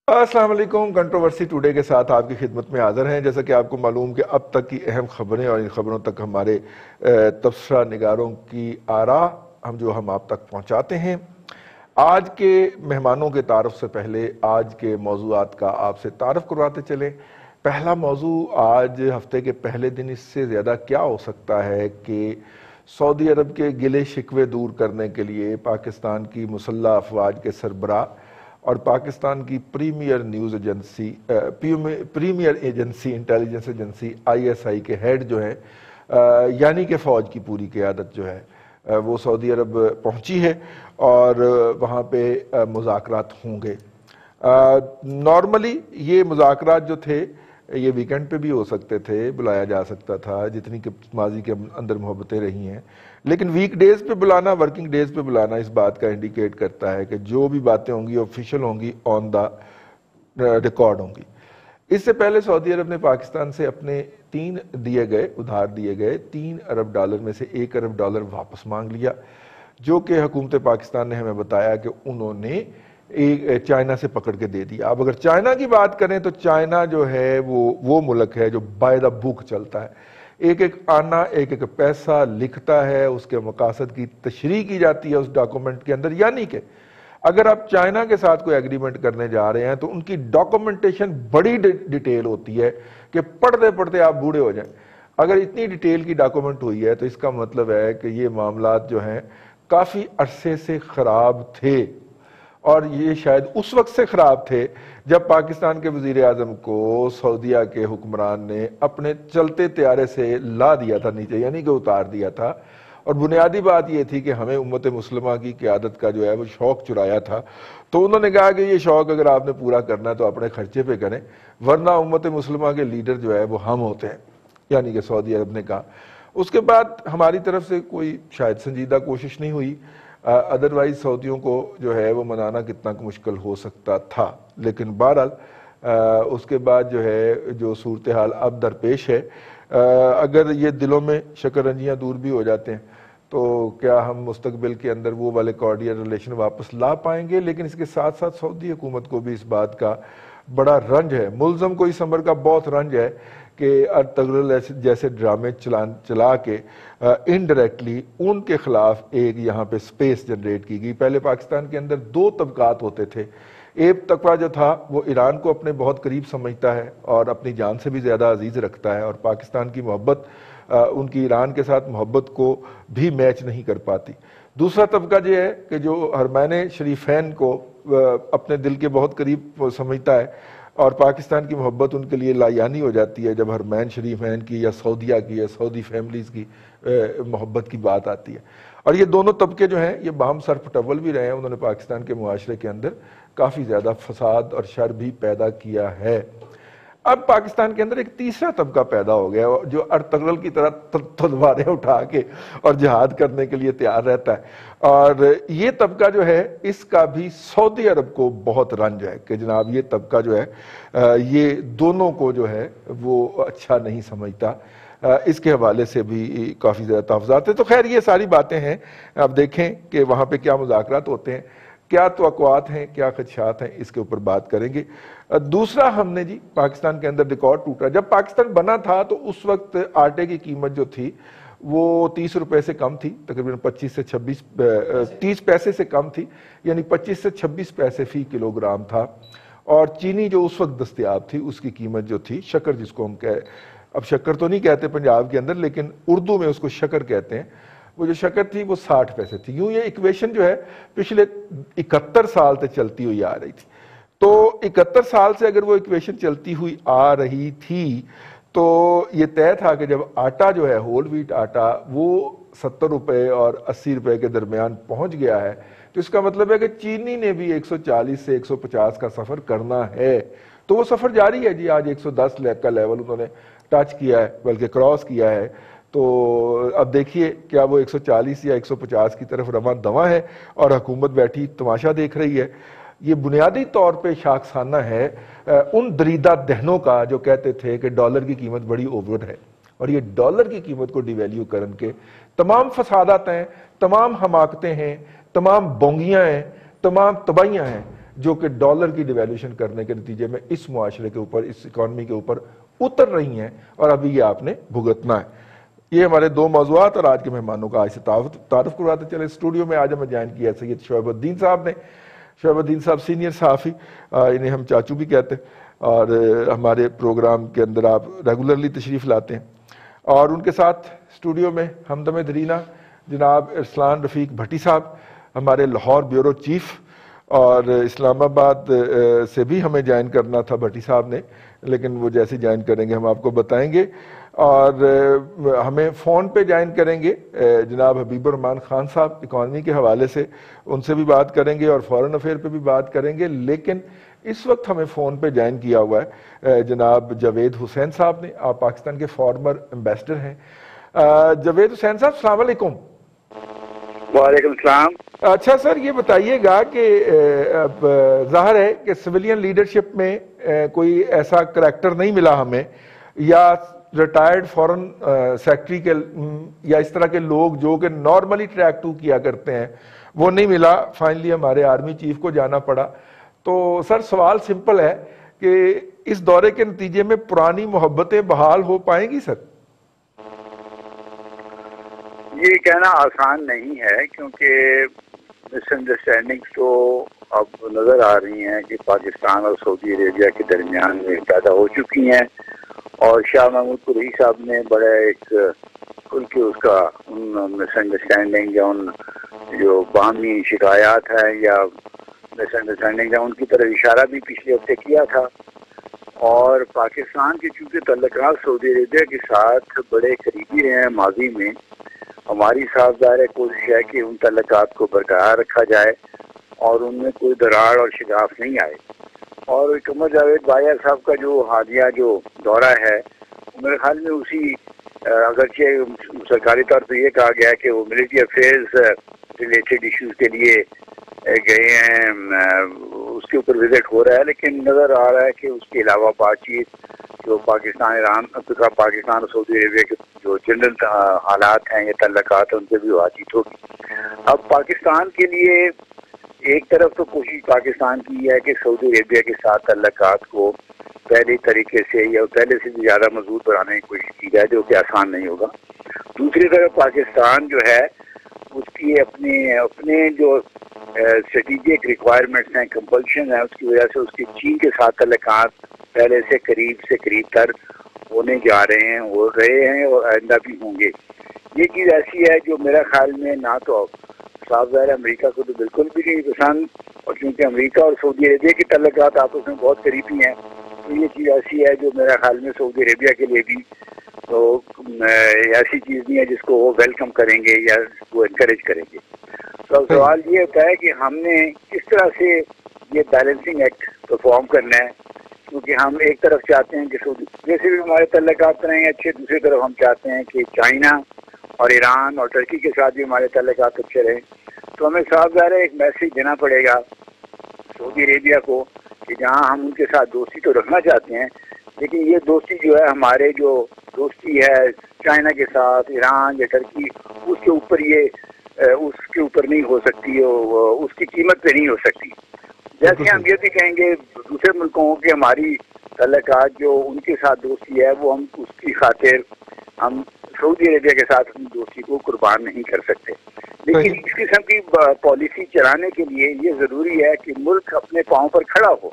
السلام علیکم۔ Controversy today کے ساتھ آپ کی خدمت میں حاضر ہیں۔ جیسا کہ آپ کو معلوم کہ اب تک کی اہم خبریں اور ان خبروں تک ہمارے تبصرہ نگاروں کی آراء ہم آپ تک پہنچاتے ہیں۔ آج کے مہمانوں کے تعارف سے پہلے آج کے موضوعات کا آپ سے تعارف کرواتے چلیں۔ پہلا موضوع آج ہفتے کے پہلے دن اس سے زیادہ کیا ہو سکتا ہے کہ سعودی عرب کے گلے شکوے دور کرنے کے لیے پاکستان کی مسلح افواج کے سربراہ اور پاکستان کی premier agency intelligence agency ISI کے ہیڈ جو ہے یعنی کہ فوج کی پوری قیادت جو ہے وہ سعودی عرب پہنچی ہے اور وہاں پہ مذاکرات ہوں گے۔ نارملی یہ مذاکرات جو تھے یہ ویکنڈ پہ بھی ہو سکتے تھے، بلایا جا سکتا تھا جتنی کہ ماضی کے اندر محبتیں رہی ہیں، لیکن ویک ڈیز پہ بلانا، ورکنگ ڈیز پہ بلانا اس بات کا انڈیکیٹ کرتا ہے کہ جو بھی باتیں ہوں گی آفیشیل ہوں گی، آن دا ریکارڈ ہوں گی۔ اس سے پہلے سعودی عرب نے پاکستان سے اپنے ادھار دیے گئے $3 ارب میں سے $1 ارب واپس مانگ لیا، جو کہ حکومت پاکستان نے ہمیں بتایا کہ انہوں نے چائنا سے پکڑ کے دے دیا۔ اب اگر چائنا کی بات کریں تو چائنا جو ہے وہ ملک ہے جو بائی دا بک چلتا ہے، ایک ایک آنا، ایک ایک پیسہ لکھتا ہے، اس کے مقاصد کی تشریح کی جاتی ہے اس ڈاکومنٹ کے اندر۔ یعنی کہ اگر آپ چائنا کے ساتھ کوئی ایگریمنٹ کرنے جا رہے ہیں تو ان کی ڈاکومنٹیشن بڑی ڈیٹیل ہوتی ہے کہ پڑھتے پڑھتے آپ بوڑھے ہو جائیں۔ اگر اتنی ڈیٹیل کی ڈاکومنٹ ہوئی ہے تو اس کا مطلب ہے کہ یہ معاملات جو ہیں کافی عرصے سے خراب تھے، اور یہ شاید اس وقت سے خراب تھے جب پاکستان کے وزیر اعظم کو سعودیہ کے حکمران نے اپنے چلتے طیارے سے لا دیا تھا نیچے، یعنی کہ اتار دیا تھا۔ اور بنیادی بات یہ تھی کہ ہمیں امت مسلمہ کی قیادت کا جو ہے وہ شوق چرایا تھا، تو انہوں نے کہا کہ یہ شوق اگر آپ نے پورا کرنا ہے تو اپنے خرچے پہ کریں، ورنہ امت مسلمہ کے لیڈر جو ہے وہ ہم ہوتے ہیں، یعنی کہ سعودی عرب نے کہا۔ اس کے بعد ہماری طرف سے کوئی شاید سنجیدہ کوشش نہیں ہوئی، ادروائز سعودیوں کو جو ہے وہ منانا کتنا مشکل ہو سکتا تھا، لیکن بہرحال اس کے بعد جو ہے جو صورتحال اب درپیش ہے، اگر یہ دلوں میں شکر رنجیاں دور بھی ہو جاتے ہیں تو کیا ہم مستقبل کے اندر وہ والے کارڈیل ریلیشن واپس لا پائیں گے؟ لیکن اس کے ساتھ ساتھ سعودی حکومت کو بھی اس بات کا بڑا رنج ہے، ملزم کو اس امر کا بہت رنج ہے کہ ارطغرل جیسے ڈرامے چلا کے انڈائریکٹلی ان کے خلاف ایک یہاں پہ سپیس جنریٹ کی گئی۔ پہلے پاکستان کے اندر 2 طبقات ہوتے تھے، ایک طبقہ جو تھا وہ ایران کو اپنے بہت قریب سمجھتا ہے اور اپنی جان سے بھی زیادہ عزیز رکھتا ہے، اور پاکستان کی محبت ان کی ایران کے ساتھ محبت کو بھی میچ نہیں کر پاتی۔ دوسرا طبقہ یہ ہے کہ جو حرمین شریفین کو اپنے دل کے بہت قریب سمجھتا ہے، اور پاکستان کی محبت ان کے لیے لایانی ہو جاتی ہے جب حرمین شریفین کی یا سعودیہ کی یا سعودی فیملیز کی محبت کی بات آتی ہے۔ اور یہ دونوں طبقے جو ہیں یہ باہم سر پٹول بھی رہے ہیں، انہوں نے پاکستان کے معاشرے کے اندر کافی زیادہ فساد اور شر بھی پیدا کیا ہے۔ اب پاکستان کے اندر ایک تیسرا طبقہ پیدا ہو گیا جو ارطغرل کی طرح تلواریں اٹھا کے اور جہاد کرنے کے لیے تیار رہتا ہے، اور یہ طبقہ جو ہے اس کا بھی سعودی عرب کو بہت رنج ہے کہ جناب یہ طبقہ جو ہے یہ دونوں کو جو ہے وہ اچھا نہیں سمجھتا۔ اس کے حوالے سے بھی کافی زیادہ تحفظات ہیں۔ تو خیر یہ ساری باتیں ہیں، اب دیکھیں کہ وہاں پہ کیا مذاکرات ہوتے ہیں، کیا توقعات ہیں، کیا خدشات ہیں، اس کے اوپر بات کریں گے۔ دوسرا ہم نے جی پاکستان کے اندر ریکارڈ ٹوٹا۔ جب پاکستان بنا تھا تو اس وقت آٹے کی قیمت جو تھی وہ 30 روپے سے کم تھی، تقریباً 30 پیسے سے کم تھی، یعنی 25 سے 26 پیسے فی کلو گرام تھا، اور چینی جو اس وقت دستیاب تھی اس کی قیمت جو تھی، شکر جس کو ہم اب شکر تو نہیں کہتے پنجاب کے اندر لیکن اردو میں اس کو شکر کہتے ہیں، وہ جو شکر تھی وہ 60 پیسے تھی۔ یوں یہ ایکویشن جو ہے پچھلے 71 سال سے چلتی ہوئی آ رہی تھی، تو 71 سال سے اگر وہ ایکویشن چلتی ہوئی آ رہی تھی تو یہ طے تھا کہ جب آٹا جو ہے ہول ویٹ آٹا وہ 70 روپے اور 80 روپے کے درمیان پہنچ گیا ہے، تو اس کا مطلب ہے کہ چینی نے بھی 140 سے 150 کا سفر کرنا ہے، تو وہ سفر جاری ہے جی۔ آج 110 کا لیول انہوں نے ٹچ کیا ہے، بلکہ کراس کیا ہے، تو اب دیکھیے کیا وہ 140 یا 150 کی طرف رواں دواں ہے اور حکومت بیٹھی تماشا دیکھ رہی ہے۔ یہ بنیادی طور پہ شاخسانہ ہے ان دریدہ دہنوں کا جو کہتے تھے کہ ڈالر کی قیمت بڑی اوور ہے، اور یہ ڈالر کی قیمت کو ڈی ویلیو کرن کے تمام فسادات ہیں، تمام حماقتیں ہیں، تمام بونگیاں ہیں، تمام تباہیاں ہیں جو کہ ڈالر کی ڈیویلیوشن کرنے کے نتیجے میں اس معاشرے کے اوپر، اس اکانومی کے اوپر اتر رہی ہیں، اور ابھی یہ آپ نے بھگتنا ہے۔ یہ ہمارے دو موضوعات اور آج کے مہمانوں کا آج سے تعارف کرواتے چلے۔ اسٹوڈیو میں آج ہمیں جوائن کیا سید شعیب الدین صاحب نے۔ شعیب الدین صاحب سینئر صحافی، انہیں ہم چاچو بھی کہتے ہیں، اور ہمارے پروگرام کے اندر آپ ریگولرلی تشریف لاتے ہیں۔ اور ان کے ساتھ اسٹوڈیو میں ہمدم درینہ جناب ارسلان رفیق بھٹی صاحب، ہمارے لاہور بیورو چیف، اور اسلام آباد سے بھی ہمیں جوائن کرنا تھا بھٹی صاحب نے، لیکن وہ جیسے جوائن کریں گے ہم آپ کو بتائیں گے۔ اور ہمیں فون پہ جوائن کریں گے جناب حبیب الرحمان خان صاحب، اکانومی کے حوالے سے ان سے بھی بات کریں گے اور فورن افیئر پہ بھی بات کریں گے۔ لیکن اس وقت ہمیں فون پہ جوائن کیا ہوا ہے جناب جاوید حسین صاحب نے، آپ پاکستان کے فارمر ایمبیسڈر ہیں۔ جاوید حسین صاحب السلام علیکم۔ وعلیکم السلام۔ اچھا سر، یہ بتائیے گا کہ اب ظاہر ہے کہ سویلین لیڈرشپ میں کوئی ایسا کریکٹر نہیں ملا ہمیں، یا ریٹائرڈ فورن سیکٹری کے یا اس طرح کے لوگ جو کہ نارملی ٹریک 2 کیا کرتے ہیں وہ نہیں ملا، فائنلی ہمارے آرمی چیف کو جانا پڑا۔ تو سر سوال سمپل ہے کہ اس دورے کے نتیجے میں پرانی محبتیں بحال ہو پائیں گی سر؟ یہ کہنا آسان نہیں ہے، کیونکہ مس انڈرسٹینڈنگ تو اب نظر آ رہی ہیں کہ پاکستان اور سعودی عربیہ کے درمیان میں پیدا ہو چکی ہیں، اور شاہ محمود قریشی صاحب نے بڑا ایک کھل کے اس کا ان مس انڈرسٹینڈنگ یا ان جو باہمی شکایات ہیں یا مس انڈرسٹینڈنگ ہے ان کی طرف اشارہ بھی پچھلے ہفتے کیا تھا۔ اور پاکستان کے چونکہ تعلقات سعودی عربیہ کے ساتھ بڑے قریبی رہے ہیں ماضی میں، ہماری صاف ظاہر کوشش ہے کہ ان تعلقات کو برقرار رکھا جائے اور ان میں کوئی دراڑ اور شگاف نہیں آئے۔ اور قمر جاوید بایا صاحب کا جو حالیہ جو دورہ ہے، میرے خیال میں اسی اگرچہ سرکاری طور پہ یہ کہا گیا کہ وہ ملٹری افیئرز ریلیٹڈ ایشوز کے لیے گئے ہیں، اس کے اوپر وزٹ ہو رہا ہے، لیکن نظر آ رہا ہے کہ اس کے علاوہ بات چیت جو پاکستان اور سعودی عربیہ کے جو جنرل حالات ہیں یا تعلقات ہیں ان سے بھی بات چیت ہوگی۔ اب پاکستان کے لیے ایک طرف تو کوشش پاکستان کی ہے کہ سعودی عربیہ کے ساتھ تعلقات کو پہلے طریقے سے یا پہلے سے بھی زیادہ مضبوط بنانے کی کوشش کی جائے، جو کہ آسان نہیں ہوگا۔ دوسری طرف پاکستان جو ہے اس کی اپنے جو اسٹریٹجک ریکوائرمنٹس ہیں، کمپلشن ہیں، اس کی وجہ سے اس کے چین کے ساتھ تعلقات پہلے سے قریب تر ہونے جا رہے ہیں، ہو رہے ہیں اور آئندہ بھی ہوں گے۔ یہ چیز ایسی ہے جو میرا خیال میں نہ تو صاف ظاہر امریکہ کو تو بالکل بھی نہیں پسند، اور چونکہ امریکہ اور سعودی عربیہ کے تعلقات آپس میں بہت قریبی ہیں، تو یہ چیز ایسی ہے جو میرا خیال میں سعودی عربیہ کے لیے بھی تو ایسی چیز نہیں ہے جس کو وہ ویلکم کریں گے یا وہ انکریج کریں گے۔ تو سوال یہ ہوتا ہے کہ ہم نے کس طرح سے یہ بیلنسنگ ایکٹ پرفارم کرنا ہے، کیونکہ ہم ایک طرف چاہتے ہیں کہ جیسے بھی ہمارے تعلقات رہیں اچھے، دوسری طرف ہم چاہتے ہیں کہ چائنا اور ایران اور ترکی کے ساتھ بھی ہمارے تعلقات اچھے رہیں۔ تو ہمیں صاف ظاہر ایک میسیج دینا پڑے گا سعودی عربیہ کو کہ جہاں ہم ان کے ساتھ دوستی تو رکھنا چاہتے ہیں، لیکن یہ دوستی جو ہے ہمارے جو دوستی ہے چائنا کے ساتھ، ایران یا ترکی، اس کے اوپر نہیں ہو سکتی، اس کی قیمت پہ نہیں ہو سکتی۔ جیسے ہم یہ بھی کہیں گے دوسرے ملکوں کے ہماری تعلقات جو ان کے ساتھ دوستی ہے وہ ہم اس کی خاطر ہم سعودی عربیہ کے ساتھ اپنی دوستی کو قربان نہیں کر سکتے، لیکن اس قسم کی پالیسی چلانے کے لیے یہ ضروری ہے کہ ملک اپنے پاؤں پر کھڑا ہو۔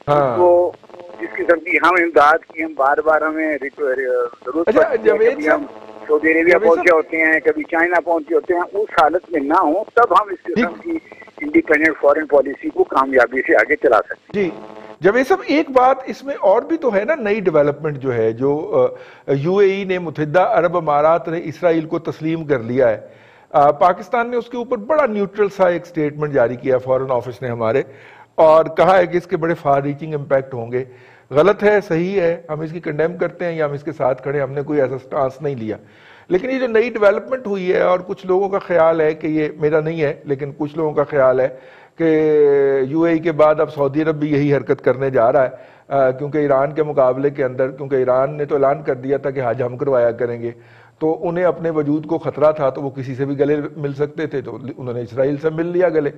تو جس قسم کی ہم امداد کی ہم بار ہمیں ضرورت پڑتی ہے، کبھی ہم سعودی عربیہ پہنچے ہوتے ہیں، کبھی چائنا پہنچے ہوتے ہیں، اس حالت میں نہ ہوں تب ہم اس قسم کی انڈیپینڈنٹ فارن پالیسی کو کامیابی سے آگے چلا سکتے ہیں۔ جی جاوید صاحب، ایک بات اس میں اور بھی تو ہے نا، نئی ڈیولپمنٹ جو ہے، جو یو اے ای نے، متحدہ عرب امارات نے اسرائیل کو تسلیم کر لیا ہے۔ پاکستان نے اس کے اوپر بڑا نیوٹرل سا ایک سٹیٹمنٹ جاری کیا فارن آفس نے ہمارے، اور کہا ہے کہ اس کے بڑے فار ریچنگ امپیکٹ ہوں گے۔ غلط ہے، صحیح ہے، ہم اس کی کنڈیم کرتے ہیں یا ہم اس کے ساتھ کھڑے، ہم نے کوئی ایسا سٹانس نہیں لیا، لیکن یہ جو نئی ڈیولپمنٹ ہوئی ہے، اور کچھ لوگوں کا خیال ہے کہ یہ میرا نہیں ہے لیکن کچھ لوگوں کا خیال ہے کہ یو اے ای کے بعد اب سعودی عرب بھی یہی حرکت کرنے جا رہا ہے، کیونکہ ایران کے مقابلے کے اندر، کیونکہ ایران نے تو اعلان کر دیا تھا کہ حج ہم کروایا کریں گے، تو انہیں اپنے وجود کو خطرہ تھا، تو وہ کسی سے بھی گلے مل سکتے تھے، تو انہوں نے اسرائیل سے مل لیا گلے۔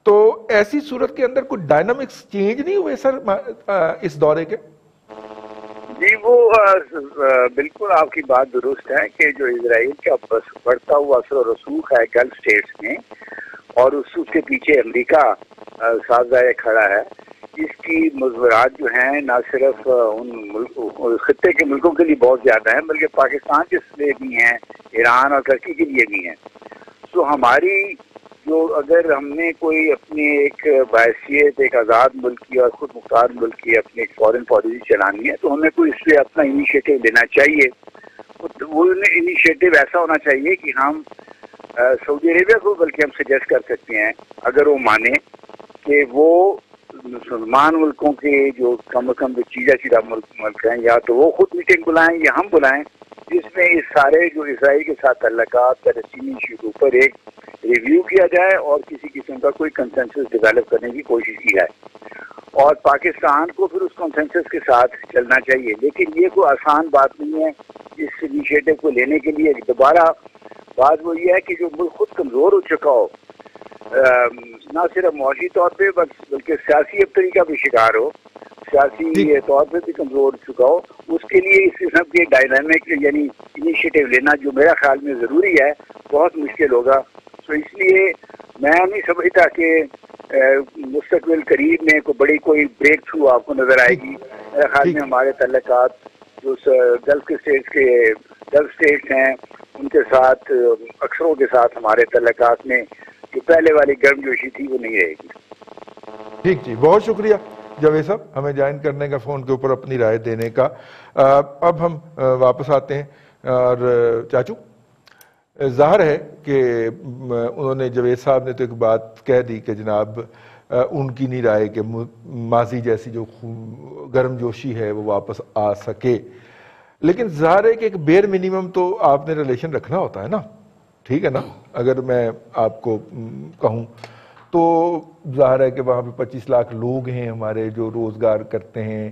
تو ایسی صورت کے اندر کوئی ڈائنامکس چینج نہیں ہوئے سر اس دورے کے؟ جی وہ بالکل آپ کی بات درست ہے کہ جو اسرائیل کا بڑھتا ہوا اثر و رسوخ ہے گلف اسٹیٹس میں، اور اس کے پیچھے امریکا سازگار کھڑا ہے، اس کی مضمرات جو ہیں نہ صرف ان خطے کے ملکوں کے لیے بہت زیادہ ہیں، بلکہ پاکستان کے لیے بھی ہیں، ایران اور ترکی کے لیے بھی ہیں۔ تو ہماری جو اگر ہم نے کوئی اپنی ایک بحیثیت ایک آزاد ملک کی اور خود مختار ملک کی اپنی ایک فارن پالیسی چلانی ہے تو ہمیں کوئی اس سے اپنا انیشیٹو لینا چاہیے۔ وہ انیشیٹو ایسا ہونا چاہیے کہ ہم سعودی عربیہ کو بلکہ ہم سجیسٹ کر سکتے ہیں، اگر وہ مانے، کہ وہ مسلمان ملکوں کے جو کم از کم چیزہ ملک ہیں، یا تو وہ خود میٹنگ بلائیں یا ہم بلائیں، جس میں اس سارے جو اسرائیل کے ساتھ تعلقات فلسطینی ایشو پر ایک ریویو کیا جائے اور کسی قسم کا کوئی کنسنسس ڈیولپ کرنے کی کوشش کی جائے، اور پاکستان کو پھر اس کنسنسس کے ساتھ چلنا چاہیے۔ لیکن یہ کوئی آسان بات نہیں ہے اس انیشیٹو کو لینے کے لیے۔ دوبارہ بات وہ یہ ہے کہ جو ملک خود کمزور ہو چکا ہو، نہ صرف معاشی طور پہ بلکہ سیاسی ابتری کا بھی شکار ہو، سیاسی طور پہ بھی کمزور ہو چکا ہو، اس کے لیے اس قسم کے ڈائنامک یعنی انیشیٹو لینا جو میرا خیال میں ضروری ہے، بہت مشکل ہوگا۔ تو اس لیے میں نہیں سمجھتا کہ مستقبل قریب میں کوئی بریک تھرو آپ کو نظر آئے گی۔ میرے خیال میں ہمارے تعلقات جو گلف اسٹیٹس ہیں ان کے ساتھ، اکثروں کے ساتھ ہمارے تعلقات میں جو پہلے والی گرم جوشی تھی وہ نہیں رہے گی۔ ٹھیک جی، بہت شکریہ جاوید صاحب ہمیں جوائن کرنے کا، فون کے اوپر اپنی رائے دینے کا۔ اب ہم واپس آتے ہیں، اور چاچو ظاہر ہے کہ انہوں نے، جاوید صاحب نے تو ایک بات کہہ دی کہ جناب ان کی نہیں رائے کہ ماضی جیسی جو گرم جوشی ہے وہ واپس آ سکے، لیکن ظاہر ہے کہ ایک بیر منیمم تو آپ نے ریلیشن رکھنا ہوتا ہے نا، ٹھیک ہے نا؟ اگر میں آپ کو کہوں تو ظاہر ہے کہ وہاں پہ 25 لاکھ لوگ ہیں ہمارے جو روزگار کرتے ہیں،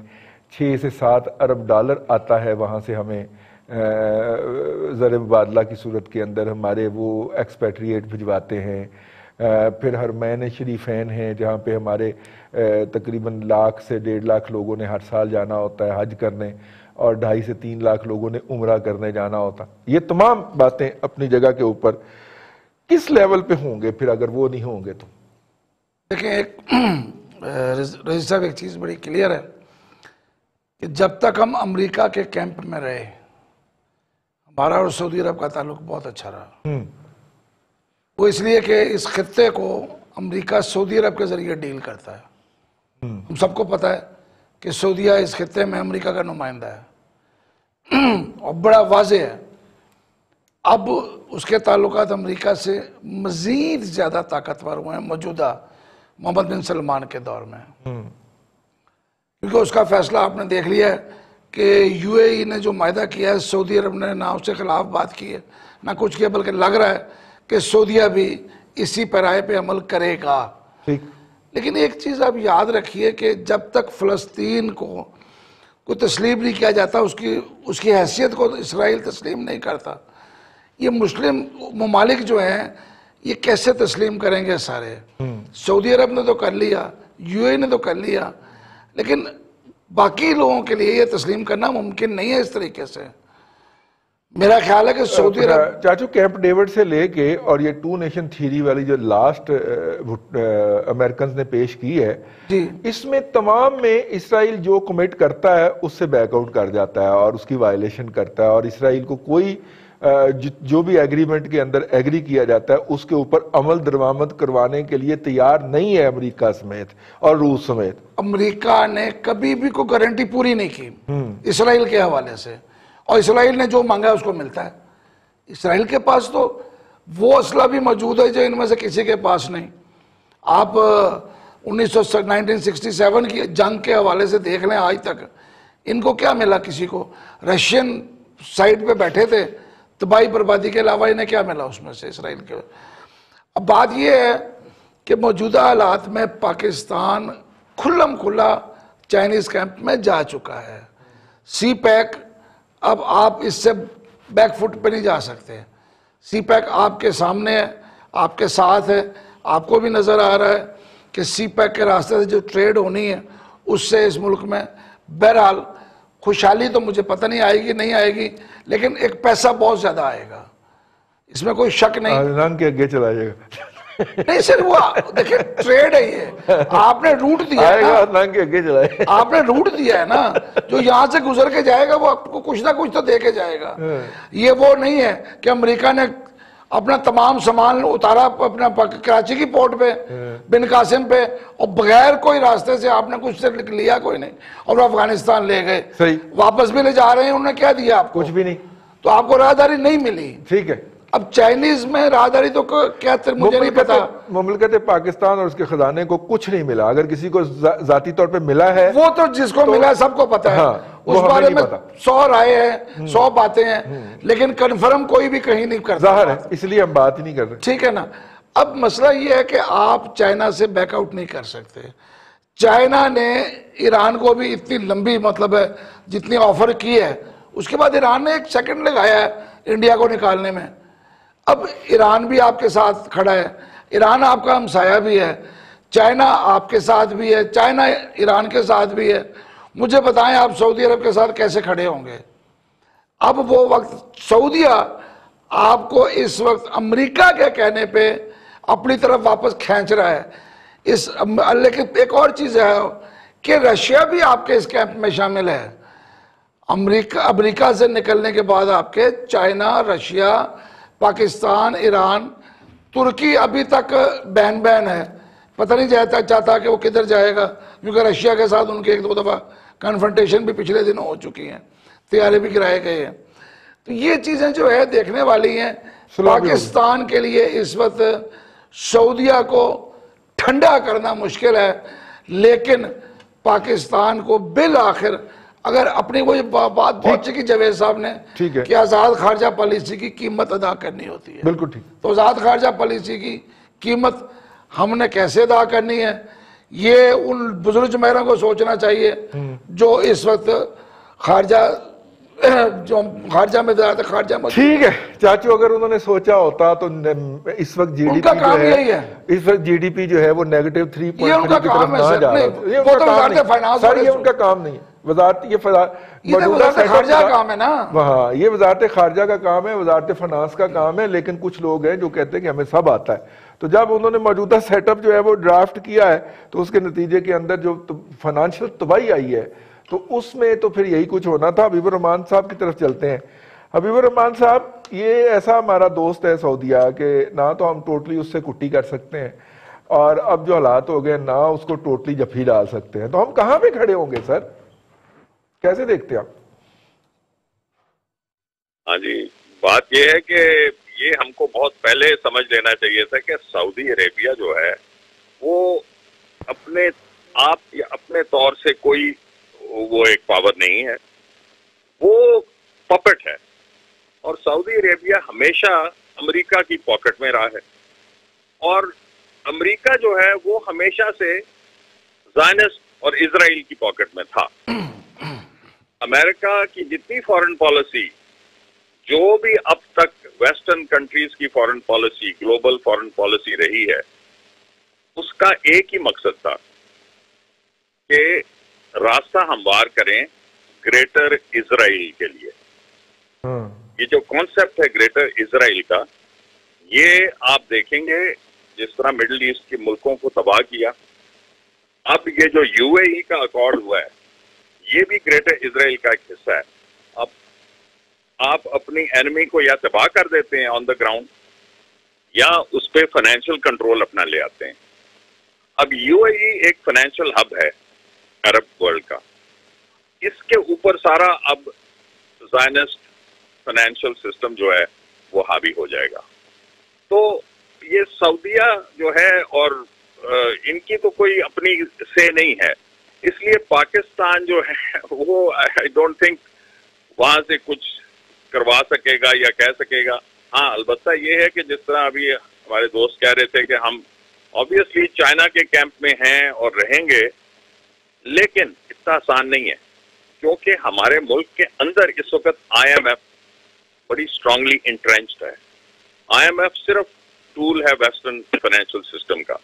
6 سے 7 ارب ڈالر آتا ہے وہاں سے ہمیں زر مبادلہ کی صورت کے اندر، ہمارے وہ ایکسپیٹریٹ بھجواتے ہیں۔ پھر حرمین شریفین ہیں جہاں پہ ہمارے تقریباً 1 لاکھ سے 1.5 لاکھ لوگوں نے ہر سال جانا ہوتا ہے حج کرنے، اور 2.5 سے 3 لاکھ لوگوں نے عمرہ کرنے جانا ہوتا۔ یہ تمام باتیں اپنی جگہ کے اوپر، کس لیول پہ ہوں گے پھر اگر وہ نہیں ہوں گے تو؟ دیکھیں رئیس صاحب، ایک چیز بڑی کلیئر ہے کہ جب تک ہم امریکہ کے کیمپ میں رہے، ہمارا اور سعودی عرب کا تعلق بہت اچھا رہا۔ وہ اس لیے کہ اس خطے کو امریکہ سعودی عرب کے ذریعے ڈیل کرتا ہے۔ ہم سب کو پتہ ہے کہ سعودیہ اس خطے میں امریکہ کا نمائندہ ہے، اور بڑا واضح ہے اب اس کے تعلقات امریکہ سے مزید زیادہ طاقتور ہوئے ہیں موجودہ محمد بن سلمان کے دور میں، کیونکہ اس کا فیصلہ آپ نے دیکھ لیا ہے کہ یو اے ای نے جو معاہدہ کیا ہے، سعودی عرب نے نہ اس کے خلاف بات کی ہے نہ کچھ کیا، بلکہ لگ رہا ہے کہ سعودیہ بھی اسی پیرائے پہ عمل کرے گا۔ لیکن ایک چیز آپ یاد رکھیے کہ جب تک فلسطین کو کوئی تسلیم نہیں کیا جاتا، اس کی حیثیت کو اسرائیل تسلیم نہیں کرتا، یہ مسلم ممالک جو ہیں یہ کیسے تسلیم کریں گے سارے؟ سعودی عرب نے تو کر لیا، یو اے نے تو کر لیا، لیکن باقی لوگوں کے لیے یہ تسلیم کرنا ممکن نہیں ہے اس طریقے سے۔ میرا خیال ہے کہ سعودی عرب چاچو کیمپ ڈیوڈ سے لے کے اور یہ 2 نیشن تھیوری والی جو لاسٹ امریکنز نے پیش کی ہے، اس میں تمام میں اسرائیل جو کمٹ کرتا ہے اس سے بیک آؤٹ کر جاتا ہے اور اس کی وائلیشن کرتا ہے، اور اسرائیل کو کوئی جو بھی ایگریمنٹ کے اندر ایگری کیا جاتا ہے اس کے اوپر عمل درآمد کروانے کے لیے تیار نہیں ہے امریکہ سمیت اور روس سمیت۔ امریکہ نے کبھی بھی کوئی گارنٹی پوری نہیں کی اسرائیل کے حوالے سے، اور اسرائیل نے جو مانگا اس کو ملتا ہے۔ اسرائیل کے پاس تو وہ اسلحہ بھی موجود ہے جو ان میں سے کسی کے پاس نہیں۔ آپ 1967 کی جنگ کے حوالے سے دیکھ لیں، آج تک ان کو کیا ملا؟ کسی کو رشین سائٹ پہ بیٹھے تھے، تباہی بربادی کے علاوہ انہیں کیا ملا اس میں سے اسرائیل کے؟ اب بات یہ ہے کہ موجودہ حالات میں پاکستان کھلم کھلا چائنیز کیمپ میں جا چکا ہے۔ سی پیک اب آپ اس سے بیک فٹ پہ نہیں جا سکتے۔ سی پیک آپ کے سامنے ہے، آپ کے ساتھ ہے، آپ کو بھی نظر آ رہا ہے کہ سی پیک کے راستے سے جو ٹریڈ ہونی ہے اس سے اس ملک میں بہرحال خوشحالی تو مجھے پتہ نہیں آئے گی نہیں آئے گی، لیکن ایک پیسہ بہت زیادہ آئے گا، اس میں کوئی شک نہیں۔ عدنان کے آگے چلا جائے گا نہیں سر، وہ دیکھیں ٹریڈ ہے یہ، آپ نے روٹ دیا ہے آئے گا نا، عدنان کے آگے چلائے آپ نے روٹ دیا ہے نا، جو یہاں سے گزر کے جائے گا وہ آپ کو کچھ نہ کچھ تو دے کے جائے گا۔ یہ وہ نہیں ہے کہ امریکہ نے اپنا تمام سامان اتارا اپنا کراچی کی پورٹ پہ بن قاسم پہ، اور بغیر کوئی راستے سے آپ نے کچھ سے لیا کوئی نہیں، اور افغانستان لے گئے، صحیح، واپس بھی لے جا رہے ہیں، انہوں نے کیا دیا آپ کو؟ کچھ بھی نہیں، تو آپ کو راہداری نہیں ملی۔ ٹھیک ہے۔ اب چائنیز میں راہداری تو کیا مجھے نہیں پتا۔ مملکت پاکستان اور اس کے خزانے کو کچھ نہیں ملا، اگر کسی کو ذاتی طور پہ ملا ہے وہ تو جس کو ملا سب کو پتا ہے، اس بارے میں 100 رائے ہیں، 100 باتیں ہیں، لیکن کنفرم کوئی بھی کہیں نہیں کرتا، ظاہر ہے، اس لیے ہم بات ہی نہیں کر رہے۔ ٹھیک ہے نا۔ اب مسئلہ یہ ہے کہ آپ چائنا سے بیک آؤٹ نہیں کر سکتے۔ چائنا نے ایران کو بھی اتنی لمبی مطلب ہے جتنی آفر کی ہے، اس کے بعد ایران نے 1 سیکنڈ لگایا ہے انڈیا کو نکالنے میں۔ اب ایران بھی آپ کے ساتھ کھڑا ہے، ایران آپ کا ہمسایہ بھی ہے، چائنا آپ کے ساتھ بھی ہے، چائنا ایران کے ساتھ بھی ہے۔ مجھے بتائیں آپ سعودی عرب کے ساتھ کیسے کھڑے ہوں گے؟ اب وہ وقت سعودیہ آپ کو اس وقت امریکہ کے کہنے پہ اپنی طرف واپس کھینچ رہا ہے۔ لیکن ایک اور چیز ہے کہ رشیا بھی آپ کے اس کیمپ میں شامل ہے۔ امریکہ سے نکلنے کے بعد آپ کے چائنا، رشیا، پاکستان، ایران، ترکی ابھی تک بین ہے، پتہ نہیں چاہتا کہ وہ کدھر جائے گا، کیونکہ رشیا کے ساتھ ان کے 1-2 دفعہ کنفرنٹیشن بھی پچھلے دنوں ہو چکی ہیں، طیارے بھی گرائے گئے ہیں۔ تو یہ چیزیں جو ہے دیکھنے والی ہیں۔ پاکستان کے لیے اس وقت سعودیہ کو ٹھنڈا کرنا مشکل ہے، لیکن پاکستان کو بالآخر اگر اپنی وہ بات پہنچ چکی جاوید صاحب نے کہ آزاد خارجہ پالیسی کی قیمت ادا کرنی ہوتی ہے، بالکل ٹھیک، تو آزاد خارجہ پالیسی کی قیمت ہم نے کیسے ادا کرنی ہے، یہ ان بزرگ جمہوروں کو سوچنا چاہیے جو اس وقت خارجہ میں وزارت خارجہ میں۔ ٹھیک ہے چاچو، اگر انہوں نے سوچا ہوتا تو اس وقت جی ڈی پی جو ہے، اس وقت جی ڈی پی جو ہے وہ -3.3 کی طرف نہ جا رہا ہے۔ یہ ان کا کام نہیں ہے، وزارت یہ وزارت خارجہ کا کام ہے نا، وہاں یہ وزارت خارجہ کا کام ہے، وزارت فنانس کا کام ہے، لیکن کچھ لوگ ہیں جو کہتے ہیں کہ ہمیں سب آتا ہے۔ تو جب انہوں نے موجودہ سیٹ اپ جو ہے وہ ڈرافٹ کیا ہے تو اس کے نتیجے کے اندر جو فنانشل تباہی آئی ہے تو اس میں تو پھر یہی کچھ ہونا تھا۔ حبیب الرحمان صاحب کی طرف چلتے ہیں۔ حبیب الرحمان صاحب، یہ ایسا ہمارا دوست ہے سعودیہ کہ نہ تو ہم ٹوٹلی اس سے کٹی کر سکتے ہیں، اور اب جو حالات ہو گئے نہ اس کو ٹوٹلی جفی ڈال سکتے ہیں، تو ہم کہاں پہ کھڑے ہوں گے سر؟ کیسے دیکھتے ہیں آپ؟ ہاں جی، بات یہ ہے کہ یہ ہم کو بہت پہلے سمجھ لینا چاہیے تھا کہ سعودی عربیہ جو ہے وہ اپنے آپ یا اپنے طور سے کوئی وہ ایک پاور نہیں ہے، وہ پپٹ ہے، اور سعودی عربیہ ہمیشہ امریکہ کی پاکٹ میں رہا ہے، اور امریکہ جو ہے وہ ہمیشہ سے زائنسٹ اور اسرائیل کی پاکٹ میں تھا۔ امریکہ کی جتنی فارن پالیسی، جو بھی اب تک ویسٹرن کنٹریز کی foreign policy, global foreign policy رہی ہے، اس کا ایک ہی مقصد تھا کہ راستہ ہموار کریں گریٹر اسرائیل کے لیے۔ یہ جو کانسیپٹ ہے گریٹر اسرائیل کا، یہ آپ دیکھیں گے جس طرح مڈل ایسٹ کے ملکوں کو تباہ کیا، اب یہ جو یو اے ای کا اکارڈ ہوا ہے یہ بھی گریٹر اسرائیل کا ایک حصہ ہے۔ اب آپ اپنی اینمی کو یا تباہ کر دیتے ہیں آن دا گراؤنڈ، یا اس پہ فائنینشیل کنٹرول اپنا لے آتے ہیں۔ اب یو اے ای ایک فائنینشیل ہب ہے عرب ورلڈ کا، اس کے اوپر سارا اب زائنسٹ فائنینشیل سسٹم جو ہے وہ حاوی ہو جائے گا۔ تو یہ سعودیہ جو ہے اور ان کی تو کوئی اپنی سے نہیں ہے، اس لیے پاکستان جو ہے وہ آئی ڈونٹ تھنک وہاں سے کچھ کروا سکے گا یا کہہ سکے گا۔ ہاں البتہ یہ ہے کہ جس طرح ابھی ہمارے دوست کہہ رہے تھے کہ ہم obviously چائنا کے کیمپ میں ہیں اور رہیں گے، لیکن اتنا آسان نہیں ہے، کیونکہ ہمارے ملک کے اندر اس وقت آئی ایم ایف بڑی اسٹرانگلی انٹرینچڈ ہے۔ آئی ایم ایف صرف ٹول ہے ویسٹرن فائنینشیل سسٹم کا،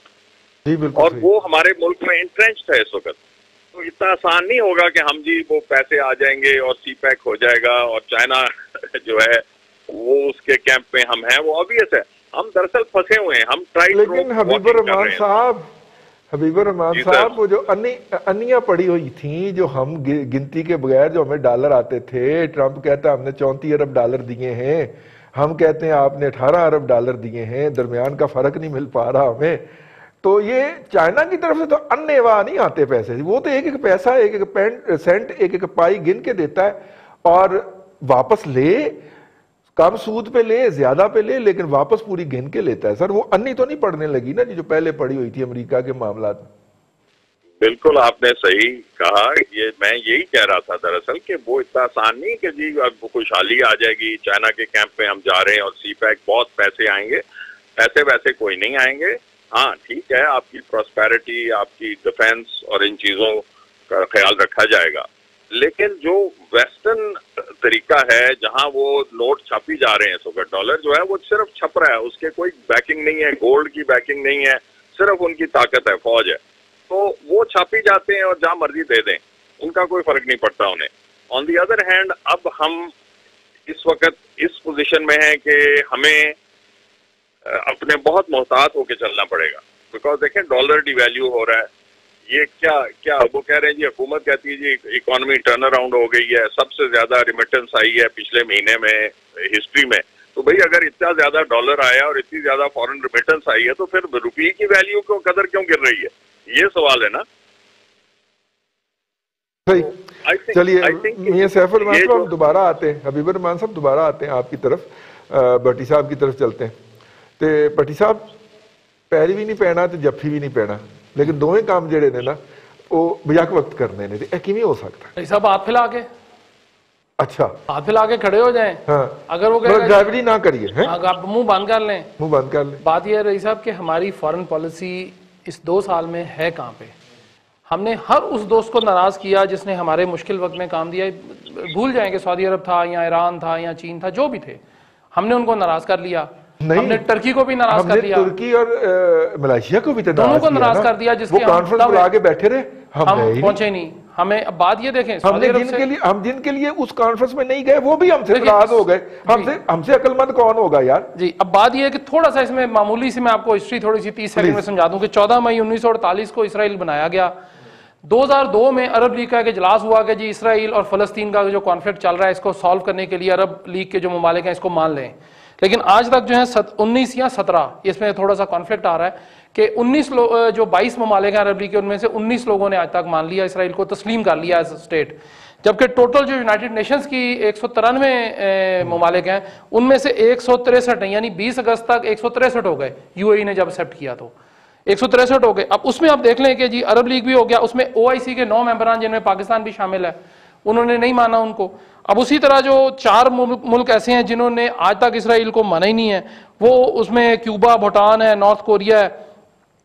اور وہ ہمارے ملک میں انٹرنچڈ ہے اس وقت. تو اتنا آسان نہیں ہوگا کہ ہم جی وہ پیسے آ جائیں گے اور سی پیک ہو جائے گا اور چائنا جو ہے وہ اس کے کیمپ میں ہم ہیں. وہ obvious ہے, ہم دراصل پھنسے ہوئے ہیں. ہم لیکن حبیب الرحمان صاحب وہ جو انیاں پڑی ہوئی تھیں جو ہم گنتی کے بغیر جو ہمیں ڈالر آتے تھے, ٹرمپ کہتا ہے ہم نے 34 ارب ڈالر دیے ہیں, ہم کہتے ہیں آپ نے 18 ارب ڈالر دیے ہیں, درمیان کا فرق نہیں مل پا رہا ہمیں. تو یہ چائنا کی طرف سے تو انے واہ نہیں آتے پیسے, وہ تو ایک ایک پیسہ ایک ایک سینٹ ایک ایک پائی گن کے دیتا ہے اور واپس لے, کم سود پہ لے زیادہ پہ لے, لیکن واپس پوری گن کے لیتا ہے. سر وہ انی تو نہیں پڑنے لگی نا جو پہلے پڑی ہوئی تھی امریکہ کے معاملات میں. بالکل آپ نے صحیح کہا. یہ میں یہی کہہ رہا تھا دراصل کہ وہ اتنا آسان نہیں کہ جی اب خوشحالی آ جائے گی, چائنا کے کیمپ میں ہم جا رہے ہیں اور سی پیک بہت پیسے آئیں گے. ایسے ویسے کوئی نہیں آئیں گے. ہاں ٹھیک ہے, آپ کی پراسپیرٹی, آپ کی ڈیفنس اور ان چیزوں کا خیال رکھا جائے گا, لیکن جو ویسٹرن طریقہ ہے جہاں وہ نوٹ چھاپی جا رہے ہیں اس وقت, ڈالر جو ہے وہ صرف چھپ رہا ہے, اس کے کوئی بیکنگ نہیں ہے, گولڈ کی بیکنگ نہیں ہے, صرف ان کی طاقت ہے, فوج ہے. تو وہ چھاپی جاتے ہیں اور جہاں مرضی دے دیں, ان کا کوئی فرق نہیں پڑتا انہیں. آن دی ادر ہینڈ اب ہم اس وقت اس پوزیشن میں ہیں کہ ہمیں اپنے بہت محتاط ہو کے چلنا پڑے گا, بیکاز دیکھیں ڈالر ڈی ویلیو ہو رہا ہے. یہ کیا وہ کہہ رہے ہیں جی, حکومت کہتی ہے جی اکانومی ٹرن اراؤنڈ ہو گئی ہے, سب سے زیادہ ریمیٹنس آئی ہے پچھلے مہینے میں ہسٹری میں. تو بھئی اگر اتنا زیادہ ڈالر آیا اور اتنی زیادہ فورن ریمیٹنس آئی ہے تو پھر روپے کی ویلیو کو قدر کیوں گر رہی ہے, یہ سوال ہے نا. چلیے میاں سیف الرحمان صاحب ہم دوبارہ آتے ہیں, حبیب الرحمان صاحب دوبارہ آتے ہیں آپ کی طرف, بٹی صاحب کی طرف چلتے ہیں. تو بٹی صاحب پیری بھی نہیں پینا تو جفی بھی نہیں پینا, لیکن دونوں کام جڑے نے نا وہ یک وقت کرنے نے, یہ کیویں ہو سکتا ہے صاحب ہاتھ پھیلا کے؟ اچھا ہاتھ پھیلا کے کھڑے ہو جائیں. ہاں اگر وہ ڈرائیوری نہ کریے, آپ منہ بند کر لیں, منہ بند کر لیں. بات یہ ہے رئیس صاحب کہ ہماری فارن پالیسی اس 2 سال میں ہے کہاں پہ. ہم نے ہر اس دوست کو ناراض کیا جس نے ہمارے مشکل وقت میں کام دیا. بھول جائیں کہ سعودی عرب تھا یا ایران تھا یا چین تھا, جو بھی تھے, ہم نے ان کو ناراض کر لیا. ہم نے ترکی کو بھی ناراض کر دیا, ترکی اور ملائیشیا کو بھی دونوں کو ناراض کر دیا, جس کے کانفرنس بلا کے بیٹھے رہے, ہم پہنچے نہیں. ہمیں اب بات یہ دیکھیں, ہم جن کے لیے اس کانفرنس میں نہیں گئے وہ بھی ہم سے ناراض ہو گئے. ہم سے عقل مند کون ہوگا یار. جی اب بات یہ ہے کہ تھوڑا سا اس میں معمولی سی میں آپ کو ہسٹری تھوڑی سی 30 سیکنڈ میں سمجھا دوں کہ 14 مئی 1948 کو اسرائیل بنایا گیا. 2002 میں عرب لیگ کا ایک اجلاس ہوا کہ جی اسرائیل اور فلسطین کا جو کانفلکٹ چل رہا ہے اس کو سالو کرنے کے لیے عرب لیگ کے جو ممالک ہیں اس کو مان لیں. لیکن آج تک جو ہے 19 یا 17 اس میں تھوڑا سا کانفلکٹ آ رہا ہے کہ 22 ممالک ہیں عرب لیگ کے, ان میں سے 19 لوگوں نے آج تک مان لیا, اسرائیل کو تسلیم کر لیا ایز اسٹیٹ, جبکہ ٹوٹل جو یونائٹڈ نیشنز کی 193 ممالک ہیں ان میں سے 163 ہیں, یعنی 20 اگست تک 163 ہو گئے یو اے ای نے جب ایکسیپٹ کیا تو 163 ہو گئے. اب اس میں آپ دیکھ لیں کہ جی عرب لیگ بھی ہو گیا, اس میں OIC کے 9 ممبران جن میں پاکستان بھی شامل ہے, انہوں نے نہیں مانا ان کو. اب اسی طرح جو 4 ملک ایسے ہیں جنہوں نے آج تک اسرائیل کو مانا ہی نہیں ہے, وہ اس میں کیوبا, بھوٹان ہے, نارتھ کوریا ہے.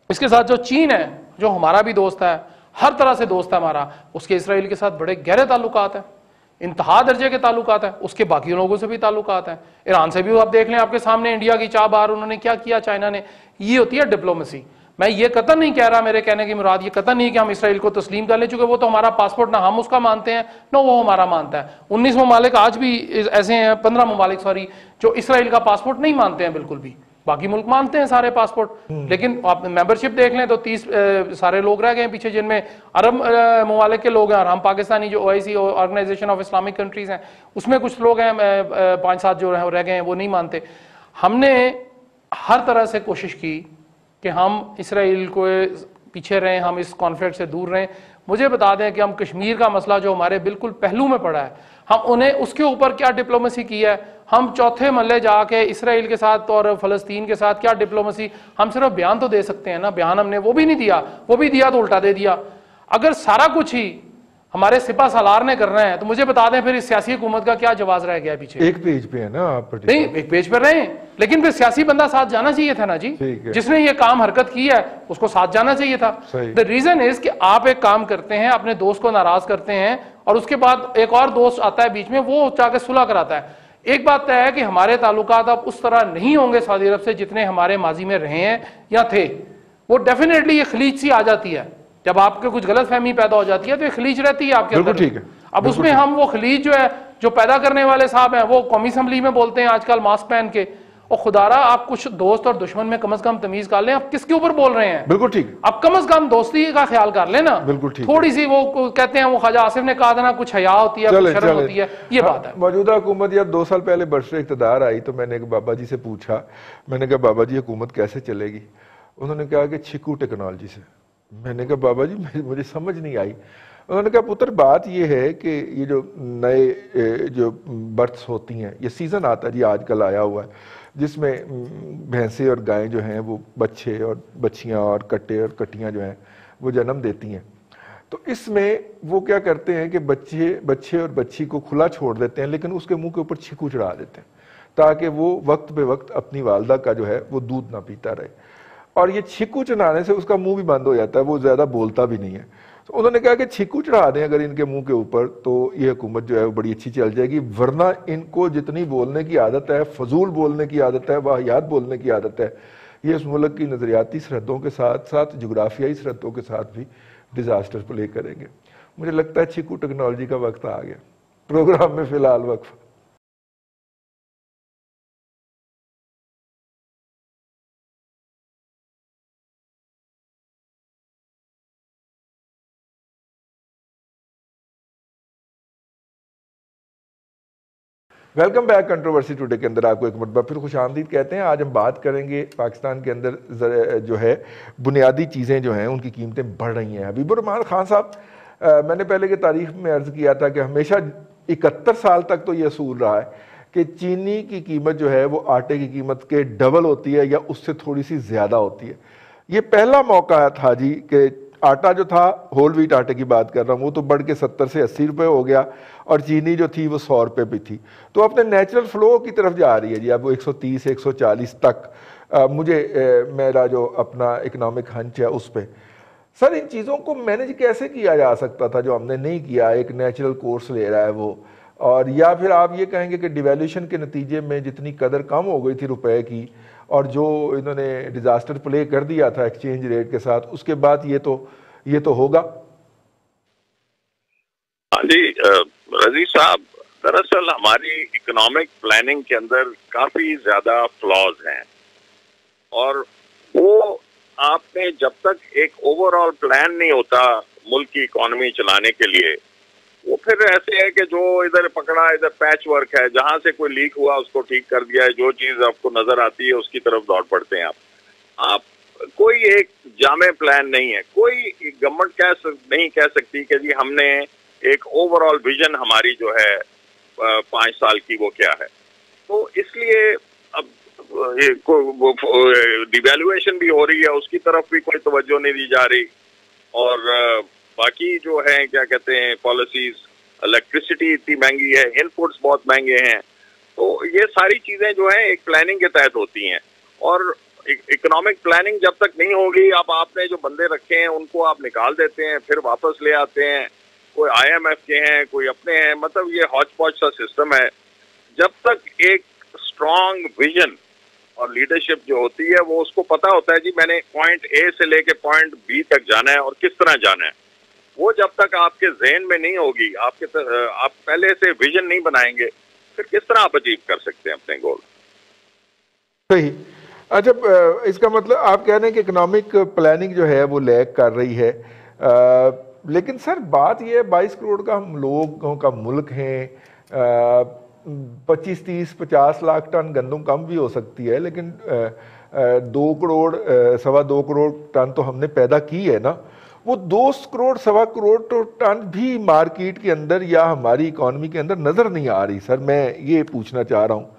اس کے ساتھ جو چین ہے جو ہمارا بھی دوست ہے, ہر طرح سے دوست ہے ہمارا, اس کے اسرائیل کے ساتھ بڑے گہرے تعلقات ہیں, انتہا درجے کے تعلقات ہیں. اس کے باقی لوگوں سے بھی تعلقات ہیں, ایران سے بھی آپ دیکھ لیں, آپ کے سامنے انڈیا کی چاہ بہار انہوں نے کیا کیا چائنا نے. یہ ہوتی ہے ڈپلومیسی. میں یہ قطعا نہیں کہہ رہا, میرے کہنے کی مراد یہ قطعا نہیں کہ ہم اسرائیل کو تسلیم کر لیں, چونکہ وہ تو ہمارا پاسپورٹ نہ ہم اس کا مانتے ہیں نہ وہ ہمارا مانتا ہے. 19 ممالک آج بھی ایسے ہیں, 15 ممالک جو اسرائیل کا پاسپورٹ نہیں مانتے ہیں بالکل بھی, باقی ملک مانتے ہیں سارے پاسپورٹ. لیکن آپ ممبرشپ دیکھ لیں تو 30 سارے لوگ رہ گئے ہیں پیچھے, جن میں عرب ممالک کے لوگ ہیں, اور ہم پاکستانی جو OIC organisation of Islamic countries ہیں اس میں کچھ لوگ ہیں 5-7 جو رہ گئے ہیں وہ نہیں مانتے. ہم نے ہر طرح سے کوشش کی کہ ہم اسرائیل کو پیچھے رہیں, ہم اس کانفلکٹ سے دور رہیں. مجھے بتا دیں کہ ہم کشمیر کا مسئلہ جو ہمارے بالکل پہلو میں پڑا ہے, ہم انہیں اس کے اوپر کیا ڈپلومیسی کی ہے. ہم چوتھے محلے جا کے اسرائیل کے ساتھ اور فلسطین کے ساتھ کیا ڈپلومیسی, ہم صرف بیان تو دے سکتے ہیں نا, بیان ہم نے وہ بھی نہیں دیا, وہ بھی دیا تو الٹا دے دیا. اگر سارا کچھ ہی ہمارے سپہ سالار نے کرنا ہے تو مجھے بتا دیں پھر اس سیاسی حکومت کا کیا جواز رہ گیا پیچھے. ایک پیج پہ ہے نا آپ, نہیں ایک پیج پہ رہے, لیکن پھر سیاسی بندہ ساتھ جانا چاہیے تھا نا جی, جس نے یہ کام حرکت کی ہے اس کو ساتھ جانا چاہیے تھا. the reason is کہ آپ ایک کام کرتے ہیں, اپنے دوست کو ناراض کرتے ہیں, اور اس کے بعد ایک اور دوست آتا ہے بیچ میں, وہ چاہ کے صلح کراتا ہے. ایک بات طے ہے کہ ہمارے تعلقات اب اس طرح نہیں ہوں گے سعودی عرب سے جتنے ہمارے ماضی میں رہے ہیں یا تھے, وہ ڈیفینیٹلی یہ خلیج سی آ جاتی ہے. جب آپ کے کچھ غلط فہمی پیدا ہو جاتی ہے تو یہ خلیج رہتی ہے آپ کے اندر. ٹھیک ہے. اب اس میں ہم وہ خلیج جو ہے جو پیدا کرنے والے صاحب ہیں وہ قومی اسمبلی میں بولتے ہیں آج کل ماسک پہن کے, اور خدارا آپ کچھ دوست اور دشمن میں کم از کم تمیز کر لیں, آپ کس کے اوپر بول رہے ہیں. بالکل ٹھیک. اب کم از کم دوستی کا خیال کر لیں نا. بالکل ٹھیک. تھوڑی سی وہ کہتے ہیں وہ خواجہ آصف نے کہا تھا نا, کچھ حیا ہوتی ہے کچھ شرم ہوتی ہے, یہ بات ہے. موجودہ حکومت جب 2 سال پہلے برسر اقتدار آئی تو میں نے بابا جی سے پوچھا, میں نے کہا بابا جی حکومت کیسے چلے گی؟ انہوں نے کہا کہ چھکو ٹیکنالوجی سے. میں نے کہا بابا جی مجھے سمجھ نہیں آئی. انہوں نے کہا پتر بات یہ ہے کہ یہ جو نئے جو برتھس ہوتی ہیں, یہ سیزن آتا ہے جی آج کل آیا ہوا ہے, جس میں بھینسیں اور گائیں جو ہیں وہ بچے اور بچیاں اور کٹے اور کٹیاں جو ہیں وہ جنم دیتی ہیں. تو اس میں وہ کیا کرتے ہیں کہ بچے اور بچی کو کھلا چھوڑ دیتے ہیں, لیکن اس کے منہ کے اوپر چھکو چڑھا دیتے ہیں تاکہ وہ وقت بے وقت اپنی والدہ کا جو ہے وہ دودھ نہ پیتا رہے. اور یہ چھکو چڑھانے سے اس کا منہ بھی بند ہو جاتا ہے, وہ زیادہ بولتا بھی نہیں ہے. تو انہوں نے کہا کہ چھکو چڑھا دیں اگر ان کے منہ کے اوپر تو یہ حکومت جو ہے وہ بڑی اچھی چل جائے گی, ورنہ ان کو جتنی بولنے کی عادت ہے, فضول بولنے کی عادت ہے, واہیات بولنے کی عادت ہے, یہ اس ملک کی نظریاتی سرحدوں کے ساتھ ساتھ جغرافیائی سرحدوں کے ساتھ بھی ڈیزاسٹر پلے کریں گے. مجھے لگتا ہے چھکو ٹیکنالوجی کا وقت آ گیا. پروگرام میں فی الحال وقف. Welcome back. کنٹروورسی ٹوڈے کے اندر آپ کو ایک مرتبہ پھر خوش آمدید کہتے ہیں. آج ہم بات کریں گے پاکستان کے اندر جو ہے بنیادی چیزیں جو ہیں ان کی قیمتیں بڑھ رہی ہیں. حبیب الرحمان خان صاحب, میں نے پہلے کی تاریخ میں عرض کیا تھا کہ ہمیشہ 71 سال تک تو یہ اصول رہا ہے کہ چینی کی قیمت جو ہے وہ آٹے کی قیمت کے ڈبل ہوتی ہے یا اس سے تھوڑی سی زیادہ ہوتی ہے. یہ پہلا موقع تھا جی کہ آٹا جو تھا, ہول ویٹ آٹے کی بات کر رہا ہوں, وہ تو بڑھ کے 70 سے 80 روپے ہو گیا, اور چینی جو تھی وہ 100 روپے بھی تھی. تو اپنے نیچرل فلو کی طرف جا رہی ہے جی, اب وہ 130 140 تک. میرا جو اپنا اکنامک ہنچ ہے اس پہ. سر ان چیزوں کو مینج کیسے کیا جا سکتا تھا جو ہم نے نہیں کیا؟ ایک نیچرل کورس لے رہا ہے وہ, اور یا پھر آپ یہ کہیں گے کہ ڈیویلیوشن کے نتیجے میں جتنی قدر کم ہو گئی تھی روپے کی, اور جو انہوں نے ڈیزاسٹر پلے کر دیا تھا ایکسچینج ریٹ کے ساتھ, اس کے بعد یہ تو ہوگا. ہاں جی رضی صاحب, دراصل ہماری اکنامک پلاننگ کے اندر کافی زیادہ فلاز ہیں, اور وہ آپ نے جب تک ایک اوور آل پلان نہیں ہوتا ملک کی اکانومی چلانے کے لیے, وہ پھر ایسے ہے کہ جو ادھر پکڑا ادھر پیچ ورک ہے, جہاں سے کوئی لیک ہوا اس کو ٹھیک کر دیا ہے, جو چیز آپ کو نظر آتی ہے اس کی طرف دوڑ پڑتے ہیں آپ. کوئی ایک جامع پلان نہیں ہے. کوئی گورنمنٹ نہیں کہہ سکتی کہ جی ہم نے ایک اوور آل ویژن ہماری جو ہے 5 سال کی وہ کیا ہے. تو اس لیے اب ڈیویلویشن بھی ہو رہی ہے, اس کی طرف بھی کوئی توجہ نہیں دی جا رہی, اور باقی جو ہے کیا کہتے ہیں پالیسیز, الیکٹریسٹی اتنی مہنگی ہے, ان پٹس بہت مہنگے ہیں. تو یہ ساری چیزیں جو ہیں ایک پلاننگ کے تحت ہوتی ہیں, اور اکنامک پلاننگ جب تک نہیں ہوگی, اب آپ نے جو بندے رکھے ہیں ان کو آپ نکال دیتے ہیں, پھر واپس لے آتے ہیں, کوئی IMF کے ہیں کوئی اپنے ہیں, مطلب یہ ہاچ پاچ سا سسٹم ہے. جب تک ایک اسٹرانگ ویژن اور لیڈرشپ جو ہوتی ہے وہ اس کو پتا ہوتا ہے جی میں نے پوائنٹ A سے لے کے پوائنٹ B تک جانا ہے اور کس طرح جانا ہے, وہ جب تک آپ کے ذہن میں نہیں ہوگی, آپ پہلے سے ویژن نہیں بنائیں گے, پھر کس طرح آپ اچیو کر سکتے ہیں اپنے گول. صحیح. اچھا, اس کا مطلب آپ کہہ رہے ہیں کہ اکنامک پلاننگ جو ہے وہ لیک کر رہی ہے, لیکن سر بات یہ ہے 22 کروڑ کا ہم لوگوں کا ملک ہیں, 25 30 50 لاکھ ٹن گندم کم بھی ہو سکتی ہے, لیکن 2 کروڑ 2.25 کروڑ ٹن تو ہم نے پیدا کی ہے نا. وہ 2 کروڑ 2.25 کروڑ ٹن بھی مارکیٹ کے اندر یا ہماری اکانومی کے اندر نظر نہیں آ رہی. سر میں یہ پوچھنا چاہ رہا ہوں,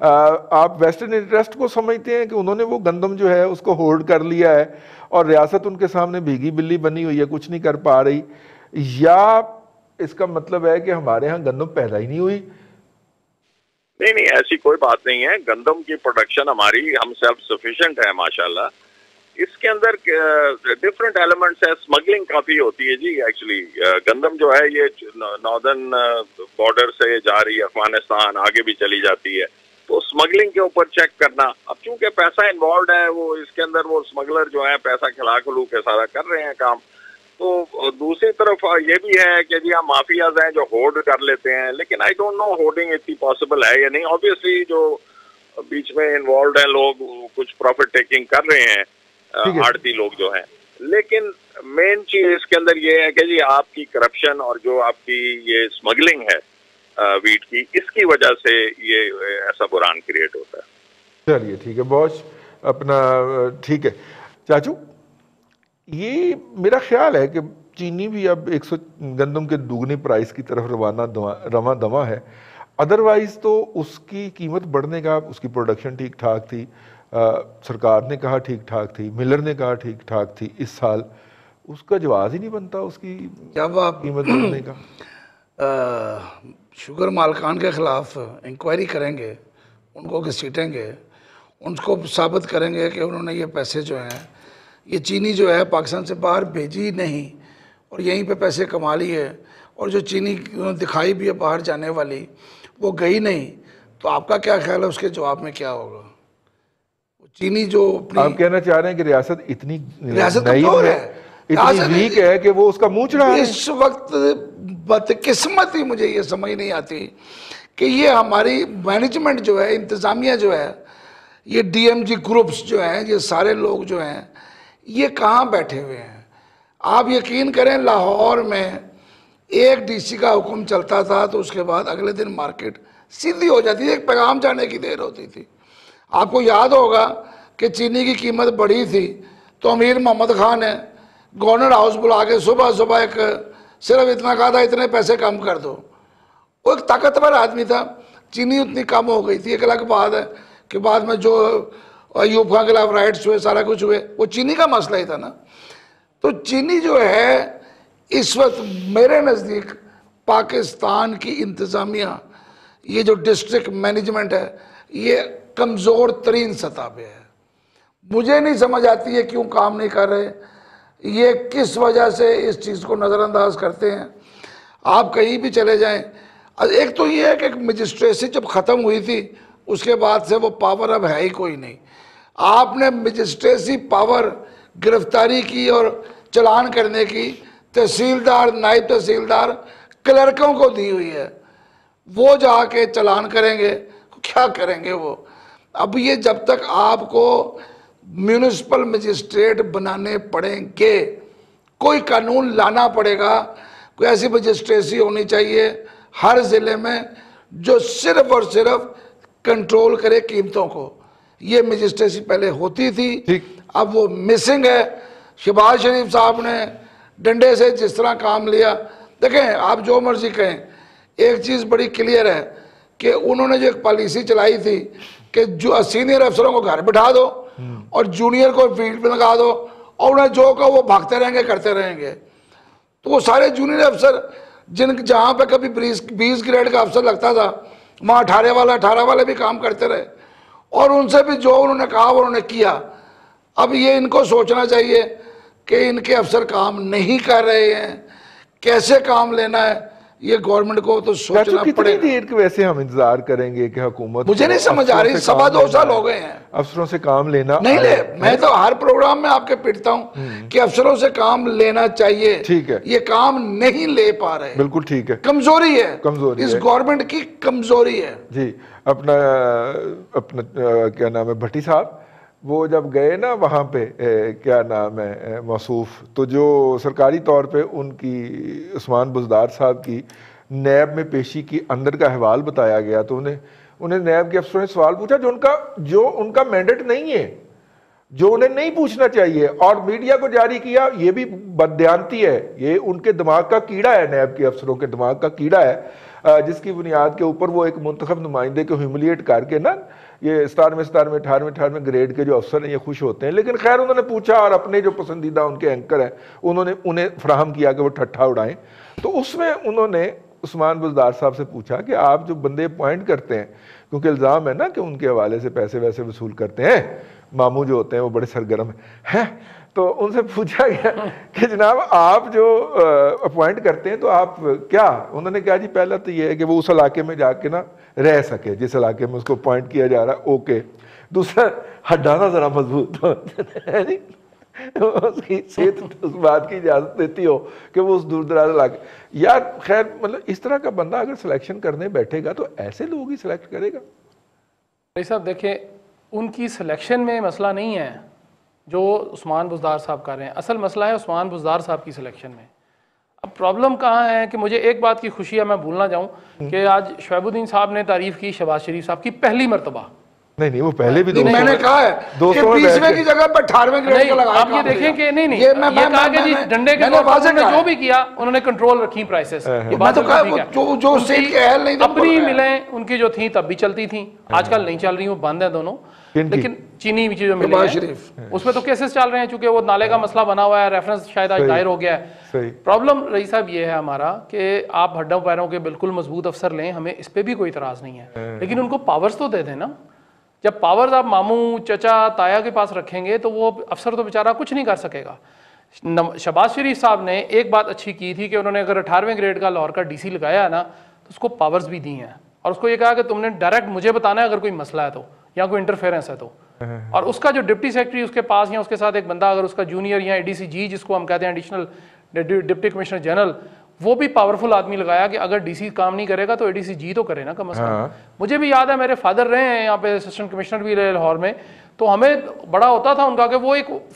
آپ ویسٹرن انٹرسٹ کو سمجھتے ہیں کہ انہوں نے وہ گندم جو ہے اس کو ہولڈ کر لیا ہے اور ریاست ان کے سامنے بھیگی بلی بنی ہوئی ہے, کچھ نہیں کر پا رہی, یا اس کا مطلب ہے کہ ہمارے ہاں گندم پیدا ہی نہیں ہوئی؟ نہیں, ایسی کوئی بات نہیں ہے. گندم کی پروڈکشن ہماری, ہم سیلف سفیشینٹ ہے ماشاءاللہ. اس کے اندر ڈفرینٹ ایلیمنٹس ہے. اسمگلنگ کافی ہوتی ہے جی. ایکچولی گندم جو ہے یہ ناردرن بارڈر سے جا رہی ہے افغانستان, آگے بھی چلی جاتی ہے, تو اسمگلنگ کے اوپر چیک کرنا. اب چونکہ پیسہ انوالوڈ ہے, وہ اس کے اندر وہ اسمگلر جو ہے پیسہ کھلا کھلو کے سارا کر رہے ہیں کام. تو دوسری طرف یہ بھی ہے کہ جی ہم مافیاز ہیں جو ہولڈ کر لیتے ہیں, لیکن آئی ڈونٹ نو ہولڈنگ اتنی پاسبل ہے یا نہیں. آبویسلی جو بیچ میں انوالوڈ ہیں لوگ کچھ پروفٹ ٹیکنگ کر رہے ہیں آڑتی لوگ جو ہیں, لیکن مین چیز اس کے اندر یہ ہے کہ جی آپ کی کرپشن اور جو آپ کی یہ اسمگلنگ ہے ویٹ کی, اس کی وجہ سے یہ ایسا بحران کریٹ ہوتا ہے. چلیے ٹھیک ہے, بہت اپنا ٹھیک ہے. چاچو یہ میرا خیال ہے کہ چینی بھی اب 100 گندم کے دوگنی پرائس کی طرف رواں دواں ہے. ادروائز تو اس کی قیمت بڑھنے کا, اس کی پروڈکشن ٹھیک ٹھاک تھی, سرکار نے کہا ٹھیک ٹھاک تھی, ملر نے کہا ٹھیک ٹھاک تھی. اس سال اس کا جواز ہی نہیں بنتا اس کی جب آپ قیمت بڑھنے کا. شوگر مالکان کے خلاف انکوائری کریں گے, ان کو گھسیٹیں گے, ان کو ثابت کریں گے کہ انہوں نے یہ پیسے جو ہیں, یہ چینی جو ہے پاکستان سے باہر بھیجی نہیں اور یہیں پہ پیسے کما لی ہے, اور جو چینی دکھائی بھی ہے باہر جانے والی وہ گئی نہیں, تو آپ کا کیا خیال ہے اس کے جواب میں کیا ہوگا؟ چینی جو آپ کہنا چاہ رہے ہیں کہ ریاست اتنی کمزور ہے, اتنی ویک ہے کہ وہ اس کا منہ چڑھا ہے. اس وقت بدقسمتی مجھے یہ سمجھ نہیں آتی کہ یہ ہماری مینجمنٹ جو ہے, انتظامیہ جو ہے, یہ ڈی ایم جی گروپس جو ہیں, یہ سارے لوگ جو ہیں یہ کہاں بیٹھے ہوئے ہیں. آپ یقین کریں لاہور میں ایک ڈی سی کا حکم چلتا تھا تو اس کے بعد اگلے دن مارکیٹ سیدھی ہو جاتی تھی, ایک پیغام جانے کی دیر ہوتی تھی. آپ کو یاد ہوگا کہ چینی کی قیمت بڑھی تھی تو امیر محمد خان نے گورنر ہاؤس بلا کے صبح صبح ایک صرف اتنا کہا تھا اتنے پیسے کم کر دو. وہ ایک طاقتور آدمی تھا, چینی اتنی کم ہو گئی تھی. ایک الگ بات ہے کہ بعد میں جو ایوب خان کے خلاف رائٹس ہوئے, سارا کچھ ہوئے, وہ چینی کا مسئلہ ہی تھا نا. تو چینی جو ہے اس وقت میرے نزدیک پاکستان کی انتظامیہ, یہ جو ڈسٹرکٹ مینجمنٹ ہے, یہ کمزور ترین سطح پہ ہے. مجھے نہیں سمجھ آتی ہے کیوں کام نہیں کر رہے, یہ کس وجہ سے اس چیز کو نظر انداز کرتے ہیں. آپ کہیں بھی چلے جائیں, ایک تو یہ ہے کہ مجسٹریسی جب ختم ہوئی تھی اس کے بعد سے وہ پاور اب ہے ہی کوئی نہیں. آپ نے مجسٹریسی پاور گرفتاری کی اور چلان کرنے کی تحصیلدار, نائب تحصیلدار, کلرکوں کو دی ہوئی ہے. وہ جا کے چلان کریں گے, کیا کریں گے وہ. اب یہ جب تک آپ کو میونسپل مجسٹریٹ بنانے پڑیں گے, کوئی قانون لانا پڑے گا, کوئی ایسی مجسٹریسی ہونی چاہیے ہر ضلع میں جو صرف اور صرف کنٹرول کرے قیمتوں کو. یہ مجسٹریسی پہلے ہوتی تھی, اب وہ مسنگ ہے. شہباز شریف صاحب نے ڈنڈے سے جس طرح کام لیا, دیکھیں آپ جو مرضی کہیں, ایک چیز بڑی کلیئر ہے کہ انہوں نے جو ایک پالیسی چلائی تھی کہ جو سینئر افسروں کو گھر بٹھا دو اور جونیئر کو فیلڈ میں لگا دو, اور انہیں جو کہا وہ بھاگتے رہیں گے, کرتے رہیں گے. تو وہ سارے جونیئر افسر جہاں پہ کبھی 20 گریڈ کا افسر لگتا تھا وہاں 18 والے بھی کام کرتے رہے, اور ان سے بھی جو انہوں نے کہا وہ انہوں نے کیا. اب یہ ان کو سوچنا چاہیے کہ ان کے افسر کام نہیں کر رہے ہیں, کیسے کام لینا ہے, یہ گورنمنٹ کو تو سوچنا پڑے کتنی گا. دیر کے ویسے ہم انتظار کریں گے کہ حکومت, مجھے نہیں سمجھ آ رہی, 2.25 سال ہو گئے ہیں افسروں سے کام لینا نہیں لے. میں تو ہر پروگرام میں آپ کے پٹتا ہوں کہ افسروں سے کام لینا چاہیے, ٹھیک ہے, یہ کام نہیں لے پا رہے. بالکل ٹھیک ہے, کمزوری ہے, کمزوری اس گورنمنٹ کی کمزوری ہے. جی اپنا کیا نام ہے بھٹی صاحب, وہ جب گئے نا وہاں پہ کیا نام ہے موصوف, تو جو سرکاری طور پہ ان کی عثمان بزدار صاحب کی نیب میں پیشی کی اندر کا احوال بتایا گیا, تو انہیں نیب کے افسروں نے سوال پوچھا جو ان کا مینڈیٹ نہیں ہے, جو انہیں نہیں پوچھنا چاہیے, اور میڈیا کو جاری کیا. یہ بھی بددیانتی ہے, یہ ان کے دماغ کا کیڑا ہے, نیب کے افسروں کے دماغ کا کیڑا ہے, جس کی بنیاد کے اوپر وہ ایک منتخب نمائندے کو ہیوملیٹ کر کے نا یہ 18ویں گریڈ کے جو افسر ہیں یہ خوش ہوتے ہیں. لیکن خیر انہوں نے پوچھا اور اپنے جو پسندیدہ ان کے اینکر ہیں انہیں فراہم کیا کہ وہ ٹھٹھا اڑائیں. تو اس میں انہوں نے عثمان بزدار صاحب سے پوچھا کہ آپ جو بندے اپوائنٹ کرتے ہیں, کیونکہ الزام ہے نا کہ ان کے حوالے سے پیسے ویسے وصول کرتے ہیں, ماموں جو ہوتے ہیں وہ بڑے سرگرم ہیں, تو ان سے پوچھا گیا کہ جناب آپ جو اپوائنٹ کرتے ہیں تو آپ کیا, انہوں نے کہا جی پہلا تو یہ ہے کہ وہ اس علاقے میں جا کے نا رہ سکے جس علاقے میں اس کو اپوائنٹ کیا جا رہا ہے, اوکے. دوسرا ہڈانا ذرا مضبوط ہو, اس کی صحت اس بات کی اجازت دیتی ہو کہ وہ اس دور دراز علاقے. یار خیر مطلب اس طرح کا بندہ اگر سلیکشن کرنے بیٹھے گا تو ایسے لوگ ہی سلیکٹ کرے گا. بھائی صاحب دیکھیں ان کی سلیکشن میں مسئلہ نہیں ہے جو عثمان بزدار صاحب کر رہے ہیں, اصل مسئلہ ہے عثمان بزدار صاحب کی سلیکشن میں. اب پرابلم کہاں ہے کہ مجھے ایک بات کی خوشی ہے, میں بھولنا چاہوں کہ آج شعیب الدین صاحب نے تعریف کی شہباز شریف صاحب کی پہلی مرتبہ. نہیں وہ پہلے بھی میں نے کہا ہے کہ 20ویں کی جگہ پر 18ویں گریڈ کا لگایا. آپ یہ دیکھیں کہ نہیں یہ کہا کہ جی ڈنڈے کے طور پر جو بھی کیا انہوں نے کنٹرول رکھی پرائسز. جو اسٹیٹ کے اہل نہیں اپنی ملیں ان کی جو تھیں تب بھی چلتی تھیں, آج کل نہیں چل رہی, وہ بند ہیں دونوں. لیکن چینی جو ملے شریف اس میں تو کیسز چل رہے ہیں چونکہ وہ نالے کا مسئلہ بنا ہوا ہے, ریفرنس شاید آج دائر ہو گیا ہے. پرابلم رئیس صاحب یہ ہے ہمارا کہ آپ ہڈوں پیروں کے بالکل مضبوط افسر لیں, ہمیں اس پہ بھی کوئی اعتراض نہیں ہے, لیکن ان کو پاورز تو دے دیں نا. جب پاورز آپ ماموں چچا تایا کے پاس رکھیں گے تو وہ افسر تو بیچارہ کچھ نہیں کر سکے گا. شہباز شریف صاحب نے ایک بات اچھی کی تھی کہ انہوں نے اگر 18ویں گریڈ کا لاہور کا ڈی سی لگایا ہے نا تو اس کو پاورز بھی دی ہیں, اور اس کو یہ کہا کہ تم نے ڈائریکٹ مجھے بتانا ہے اگر کوئی مسئلہ ہے تو یا کوئی انٹرفیئرنس ہے تو. اور اس کا جو ڈپٹی سیکرٹری اس کے پاس یا اس کے ساتھ ایک بندہ اگر اس کا جونیئر یا اے ڈی سی جی جس کو ہم کہتے ہیں ایڈیشنل ڈپٹی کمشنر جنرل, وہ بھی پاورفل آدمی لگایا کہ اگر ڈی سی کام نہیں کرے گا تو اے ڈی سی جی تو کرے نا کم از کم. مجھے بھی یاد ہے میرے فادر رہے ہیں یہاں پہ اسسٹنٹ کمشنر بھی رہے لاہور میں, تو ہمیں بڑا ہوتا تھا ان کا کہ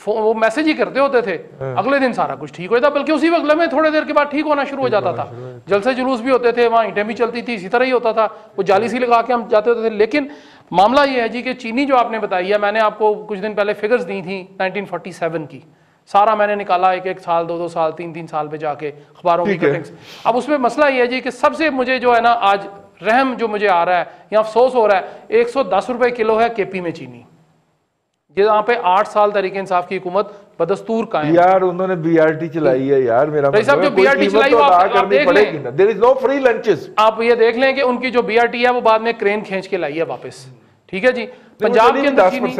وہ میسج ہی کرتے ہوتے تھے, اگلے دن سارا کچھ ٹھیک ہو جاتا, بلکہ اسی وقت لمحے تھوڑے دیر کے بعد ٹھیک ہونا شروع ہو جاتا تھا. جلسے جلوس بھی ہوتے تھے, وہاں اینٹیں بھی چلتی تھی, اسی طرح ہی ہوتا تھا, وہ جالی سی لگا کے ہم جاتے ہوتے تھے. لیکن معاملہ یہ ہے جی کہ چینی جو آپ نے بتائی ہے, میں نے آپ کو کچھ دن پہلے فگرز دی تھیں 1947 کی, سارا میں نے نکالا, ایک سال 2 سال 3 سال پہ جا کے اخباروں کی کٹنگز. اب اس میں مسئلہ یہ ہے جی کہ سب سے مجھے جو ہے نا آج رحم جو مجھے آ رہا ہے یا افسوس ہو رہا ہے, 110 روپے کلو ہے کے پی میں چینی, جہاں پہ 8 سال تحریک انصاف کی حکومت بدستور قائم. یار انہوں نے بی آر ٹی چلائی ہے یار, میرا صاحب جو بی آر ٹی چلائی آپ دیکھ لیں, there is no free lunches. آپ یہ دیکھ لیں کہ ان کی جو بی آر ٹی ہے وہ بعد میں کرین کھینچ کے لائی ہے واپس. ٹھیک ہے جی, پنجاب کے اندر چینی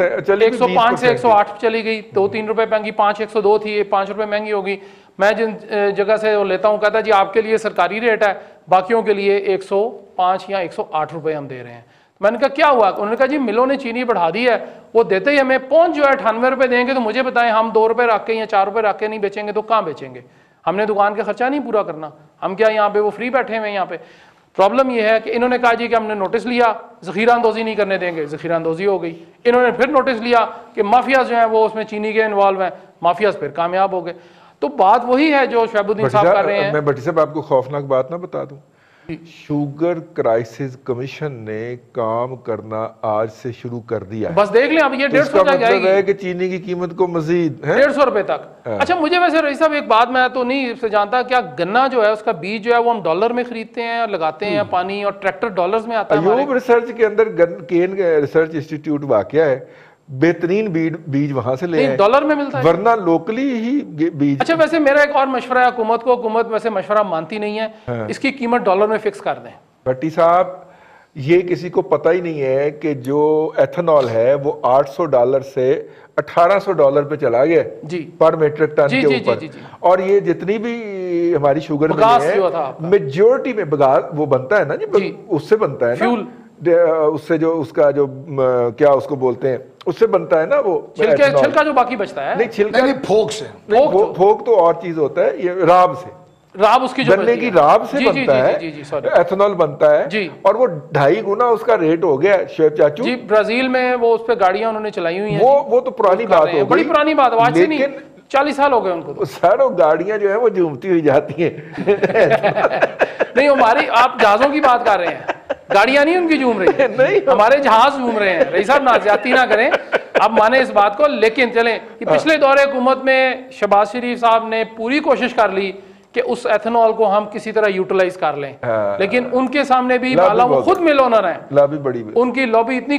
105 سے 108 چلی گئی, 2-3 روپے مہنگی, 5-102 تھی, 5 روپے مہنگی ہوگی. میں جن جگہ سے وہ لیتا ہوں کہتا ہے جی آپ کے لیے سرکاری ریٹ ہے, باقیوں کے لیے 105 یا 108 روپے ہم دے رہے ہیں. میں نے کہا کیا ہوا, انہوں نے کہا جی ملوں نے چینی بڑھا دی ہے, وہ دیتے ہی ہمیں پہنچ جو ہے 98 روپے دیں گے, تو مجھے بتائیں ہم 2 روپے رکھ کے یا 4 روپے رکھ کے نہیں بیچیں گے تو کہاں بیچیں گے, ہم نے دکان کا خرچہ نہیں پورا کرنا, ہم کیا یہاں پہ وہ فری بیٹھے ہوئے. یہاں پہ پرابلم یہ ہے کہ انہوں نے کہا جی کہ ہم نے نوٹس لیا ذخیرہ اندوزی نہیں کرنے دیں گے, ذخیرہ اندوزی ہو گئی. انہوں نے پھر نوٹس لیا کہ مافیاز جو ہیں وہ اس میں چینی کے انوالو ہیں, مافیاز پھر کامیاب ہو گئے. تو بات وہی ہے جو شعیب الدین صاحب کر رہے ہیں. میں بھٹی صاحب آپ کو خوفناک بات نہ بتا دوں, شوگر کرائسس کمیشن نے کام کرنا آج سے شروع کر دیا ہے. بس دیکھ لیں اب یہ 150 تک جائے گی, ہے کہ چینی کی قیمت کو مزید 150 روپے تک. اچھا مجھے ویسے رئیس صاحب ایک بات میں تو نہیں سے جانتا, کیا گنا جو ہے اس کا بیج جو ہے وہ ہم ڈالر میں خریدتے ہیں اور لگاتے ہیں پانی, اور ٹریکٹر ڈالرز میں آتا ہے. ایوب ریسرچ کے اندر کین ریسرچ انسٹیٹیوٹ واقع ہے, بہترین بیج وہاں سے لے, ڈالر میں ملتا ہے, ورنہ لوکلی ہی بیج. اچھا ویسے میرا ایک اور مشورہ ہے حکومت کو, حکومت ویسے مشورہ مانتی نہیں ہے, اس کی قیمت ڈالر میں فکس کر دیں. بھٹی صاحب یہ کسی کو پتہ ہی نہیں ہے کہ جو ایتھنول ہے وہ $800 سے $1800 پہ چلا گیا جی پر میٹرک ٹن کے اوپر. اور یہ جتنی بھی ہماری شوگر ملیں ہیں میجورٹی میں بگاس وہ بنتا ہے نا جی, اس سے بنتا ہے فیول, اس سے جو اس کا جو کیا اس کو بولتے ہیں اس سے بنتا ہے نا وہ چھلکا جو باقی بچتا ہے, نہیں چھلکا نہیں, پھوک سے, پھوک تو اور چیز ہوتا ہے, یہ راب سے, راب اس کی جو گنے کی راب سے بنتا ہے, ایتھنول بنتا ہے, اور وہ 2.5 گنا اس کا ریٹ ہو گیا شعیب چاچو. جی برازیل میں وہ اس پہ گاڑیاں انہوں نے چلائی ہوئی ہیں, وہ تو پرانی بات ہو گئی, بڑی پرانی بات, آج سے نہیں 40 سال ہو گئے ان کو. سر وہ گاڑیاں جو ہیں وہ جھومتی ہوئی جاتی ہیں. نہیں ہماری آپ جہازوں کی بات کر رہے ہیں, گاڑیاں نہیں ان کی جھوم رہی ہیں, ہمارے جہاز جھوم رہے ہیں. رئیس صاحب نازیاتی نہ کریں, اب مانیں اس بات کو. لیکن چلیں کہ پچھلے دور حکومت میں شہباز شریف صاحب نے پوری کوشش کر لی کہ اس ایتھنول کو ہم کسی طرح یوٹیلائز کر لیں, لیکن ان کے سامنے بھی بالا وہ خود مل اونر ہیں, لابی بڑی, ان کی لابی اتنی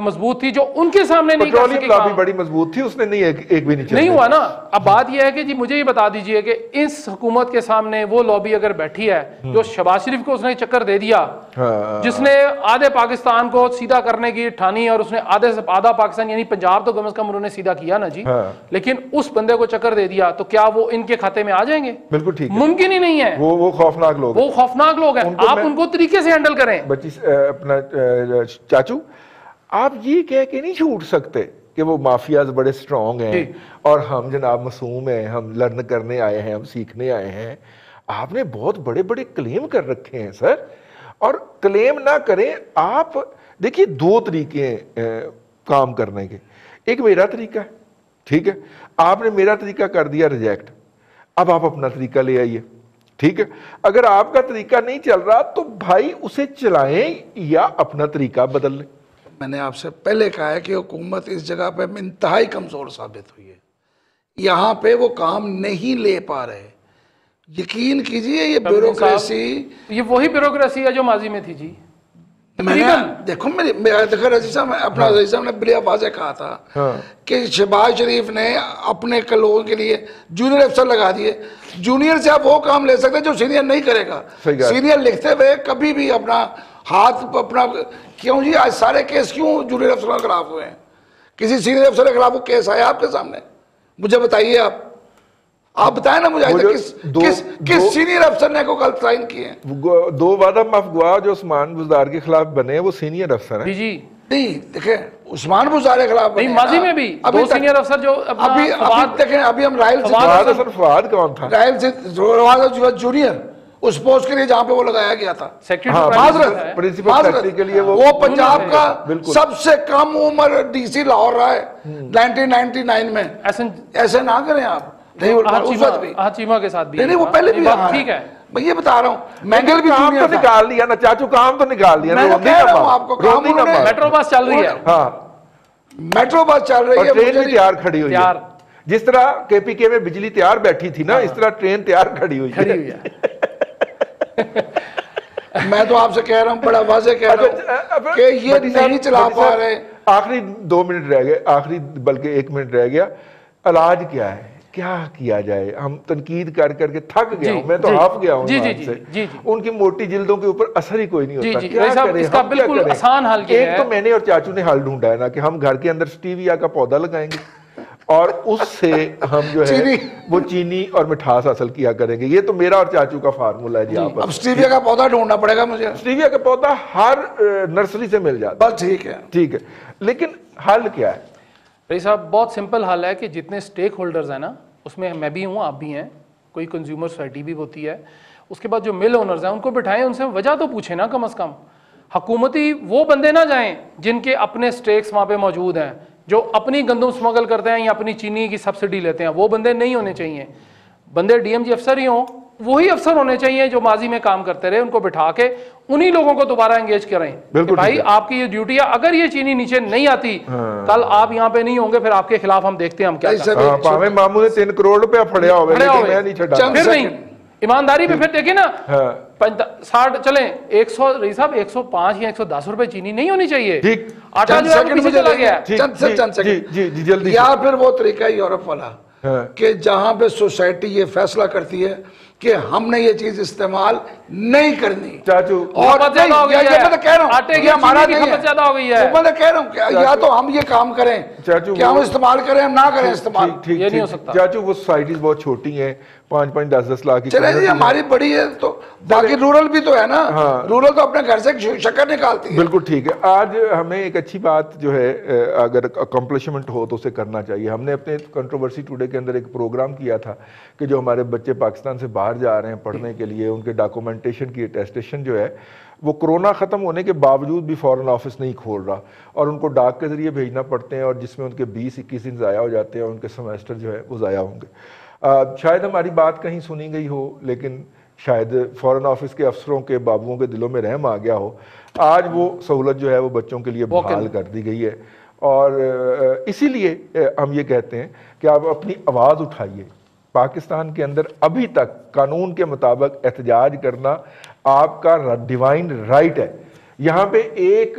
مضبوط تھی جو ان کے سامنے نہیں کر سکی, لابی بڑی مضبوط تھی, اس نے ایک بھی نہیں ہوا نا. اب بات یہ ہے کہ جی مجھے یہ بتا دیجئے کہ اس حکومت کے سامنے وہ لابی اگر بیٹھی ہے جو شہباز شریف کو اس نے چکر دے دیا, جس نے آدھے پاکستان کو سیدھا کرنے کی ٹھانی, اور اس نے آدھا پاکستان یعنی پنجاب تو کم از کم انہوں نے سیدھا کیا نا جی, لیکن اس بندے کو چکر دے دیا تو کیا وہ ان کے کھاتے میں آ جائیں گے؟ بالکل ٹھیک, ممکن ہی نہیں ہے. وہ خوفناک لوگ ہیں, آپ ان کو طریقے سے ہینڈل کریں. بچی اپنا چاچو, آپ یہ کہہ کے نہیں چھوٹ سکتے کہ وہ مافیاز بڑے سٹرونگ ہیں اور ہم جناب معصوم ہیں, ہم لرن کرنے آئے ہیں, ہم سیکھنے آئے ہیں. آپ نے بہت بڑے بڑے کلیم کر رکھے ہیں سر, اور کلیم نہ کریں آپ. دیکھیے 2 طریقے ہیں کام کرنے کے, ایک میرا طریقہ ہے, ٹھیک ہے, آپ نے میرا طریقہ کر دیا ریجیکٹ, اب آپ اپنا طریقہ لے آئیے, ٹھیک ہے. اگر آپ کا طریقہ نہیں چل رہا تو بھائی اسے چلائیں یا اپنا طریقہ بدل لیں. میں نے آپ سے پہلے کہا ہے کہ حکومت اس جگہ پہ انتہائی کمزور ثابت ہوئی ہے, یہاں پہ وہ کام نہیں لے پا رہے. یقین کیجئے یہ بیوروکریسی, یہ وہی بیوروکریسی ہے جو ماضی میں تھی جی. دیکھو رضی صاحب, اپنا رضی صاحب نے بڑی واضح کہا تھا کہ شہباز شریف نے اپنے لوگوں کے لیے جونیئر افسر لگا دیے. جونیئر سے آپ وہ کام لے سکتے جو سینئر نہیں کرے گا. سینئر لکھتے ہوئے کبھی بھی اپنا ہاتھ اپنا, کیوں جی آج سارے کیس کیوں جونیئر افسروں کے خلاف ہوئے ہیں؟ کسی سینئر افسر کے خلاف وہ کیس آیا آپ کے سامنے؟ مجھے بتائیے, آپ بتائیں نا مجھے کس سینئر افسر نے کو کل تعین کیے ہیں؟ 2 وعدہ مفگوا جو عثمان بزدار کے خلاف بنے وہ سینئر افسر ہیں. جی نہیں دیکھیں, عثمان بزدار کے خلاف نہیں, ماضی میں بھی 2 سینئر افسر جو ابھی دیکھیں, ابھی ہم رائل سے فواد کون تھا؟ رائل سے جونیئر اس پوسٹ کے لیے جہاں پہ وہ لگایا گیا تھا, وہ پنجاب کا سب سے کم عمر ڈی سی لاہور رہا ہے 1999 میں. ایسے نہ کریں آپ. چیمہ کے ساتھ بھی نہیں, وہ پہلے بھی ٹھیک ہے, میں یہ بتا رہا ہوں. مینگل بھی کام تو نکال دیا نا چاچو, کام تو نکال دیا. میں کہہ رہا ہوں آپ کو, میٹرو بس چل رہی ہے. ہاں, میٹرو بس چل رہی ہے, ٹرین بھی تیار کھڑی ہوئی ہے. جس طرح کے پی کے میں بجلی تیار بیٹھی تھی نا, اس طرح ٹرین تیار کھڑی ہوئی ہے. میں تو آپ سے کہہ رہا ہوں, بڑا واضح کہہ رہا ہوں کہ یہ نہیں چلا پا رہے. آخری 2 منٹ رہ گئے, آخری بلکہ 1 منٹ رہ گیا. علاج کیا ہے, کیا کیا جائے؟ ہم تنقید کر کر کے تھک گیا ہوں, میں تو ہاف گیا ہوں سے. ان کی موٹی جلدوں کے اوپر اثر ہی کوئی نہیں ہوتا. کیا کریں, اس کا بالکل آسان حل کیا ہے. ایک تو میں نے اور چاچو نے حل ڈھونڈا ہے نا کہ ہم گھر کے اندر سٹیویا کا پودا لگائیں گے اور اس سے ہم جو ہے وہ چینی اور مٹھاس حاصل کیا کریں گے. یہ تو میرا اور چاچو کا فارمولا ہے جی. اب سٹیویا کا پودا ڈھونڈنا پڑے گا مجھے. سٹیویا کا پودا ہر نرسری سے مل جاتا ہے. بس ٹھیک ہے, ٹھیک ہے, لیکن حل کیا ہے؟ رئیس صاحب بہت سمپل حل ہے کہ جتنے سٹیک ہولڈرز ہیں نا, اس میں میں بھی ہوں, آپ بھی ہیں, کوئی کنزیومر سوسائٹی بھی ہوتی ہے, اس کے بعد جو مل اونرز ہیں ان کو بٹھائیں, ان سے وجہ تو پوچھیں نا کم از کم. حکومتی وہ بندے نہ جائیں جن کے اپنے سٹیکس وہاں پہ موجود ہیں, جو اپنی گندم سمگل کرتے ہیں یا اپنی چینی کی سبسڈی لیتے ہیں. وہ بندے نہیں ہونے چاہیے. بندے ڈی ایم جی افسر ہی ہوں, وہی افسر ہونے چاہیے جو ماضی میں کام کرتے رہے. ان کو بٹھا کے انہی لوگوں کو دوبارہ انگیج کریں کہ بھائی آپ کی یہ ڈیوٹی ہے, اگر یہ چینی نیچے نہیں آتی کل آپ یہاں پہ نہیں ہوں گے, پھر آپ کے خلاف ہم دیکھتے ہیں ہم کیا کرتے ہیں. پاویں ماموں نے 3 کروڑ روپیہ پھڑیا ہوئے لیکن میں نہیں چھڑا. پھر نہیں, ایمانداری پہ پھر دیکھیں نا 60 چلیں 100 رئیس صاحب 105 یا 110 روپے چینی نہیں ہونی چاہیے. آٹا جو ہے پیچھے چلا گیا ہے. چند سیکنڈ. یا پھر وہ طریقہ ہے یورپ والا کہ جہاں پہ سوسائٹی یہ فیصلہ کرتی ہے کہ ہم نے یہ چیز استعمال نہیں کرنی. چاچو اور میں تو کہہ رہا ہوں یہ ہمارا نہیں ہے, میں تو کہہ رہا ہوں یا تو ہم یہ کام کریں کہ ہم استعمال کریں, ہم نہ کریں استعمال. یہ نہیں ہو سکتا چاچو. وہ سوسائٹیز بہت چھوٹی ہیں, 5-5 10-10 لاکھ کی. چلے جی ہماری بڑی ہے تو باقی رورل بھی تو ہے نا, رورل تو اپنے گھر سے شکر نکالتی ہے. بالکل ٹھیک ہے. آج ہمیں ایک اچھی بات جو ہے اگر اکمپلشمنٹ ہو تو اسے کرنا چاہیے. ہم نے اپنے کنٹروورسی ٹوڈے کے اندر ایک پروگرام کیا تھا کہ جو ہمارے بچے پاکستان سے باہر جا رہے ہیں پڑھنے کے لیے, ان کے ڈاکومنٹیشن کی اٹیسٹیشن جو ہے وہ کرونا ختم ہونے کے باوجود بھی فورن آفس نہیں کھول رہا اور ان کو ڈاک کے ذریعے بھیجنا پڑتے ہیں, اور جس میں ان کے 20-21 دن ضائع ہو جاتے ہیں اور ان کے سمیسٹر جو ہے وہ ضائع ہوں گے. شاید ہماری بات کہیں سنی گئی ہو, لیکن شاید فورن آفس کے افسروں کے بابوؤں کے دلوں میں رحم آ گیا ہو. آج وہ سہولت جو ہے وہ بچوں کے لیے بحال کر دی گئی ہے, اور اسی لیے ہم یہ کہتے ہیں کہ آپ اپنی آواز اٹھائیے, پاکستان کے اندر ابھی تک قانون کے مطابق احتجاج کرنا آپ کا ڈیوائن رائٹ ہے. یہاں پہ ایک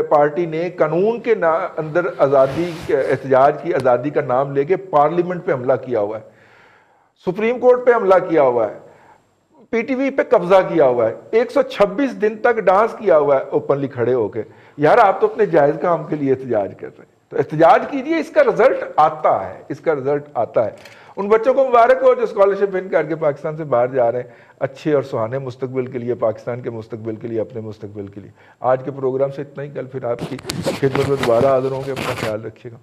پارٹی نے قانون کے اندر آزادی احتجاج کی آزادی کا نام لے کے پارلیمنٹ پہ حملہ کیا ہوا ہے, سپریم کورٹ پہ حملہ کیا ہوا ہے, پی ٹی وی پہ قبضہ کیا ہوا ہے, 126 دن تک ڈانس کیا ہوا ہے اوپنلی کھڑے ہو کے. یار آپ تو اپنے جائز کام کے لیے احتجاج کر رہے ہیں, تو احتجاج کیجئے, اس کا رزلٹ آتا ہے, اس کا رزلٹ آتا ہے. ان بچوں کو مبارک ہو جو اسکالرشپ ون کر کے پاکستان سے باہر جا رہے ہیں, اچھے اور سہانے مستقبل کے لیے, پاکستان کے مستقبل کے لیے, اپنے مستقبل کے لیے. آج کے پروگرام سے اتنا ہی, کل پھر آپ کی خدمت میں دوبارہ حاضر ہوں گے. اپنا خیال رکھیے گا.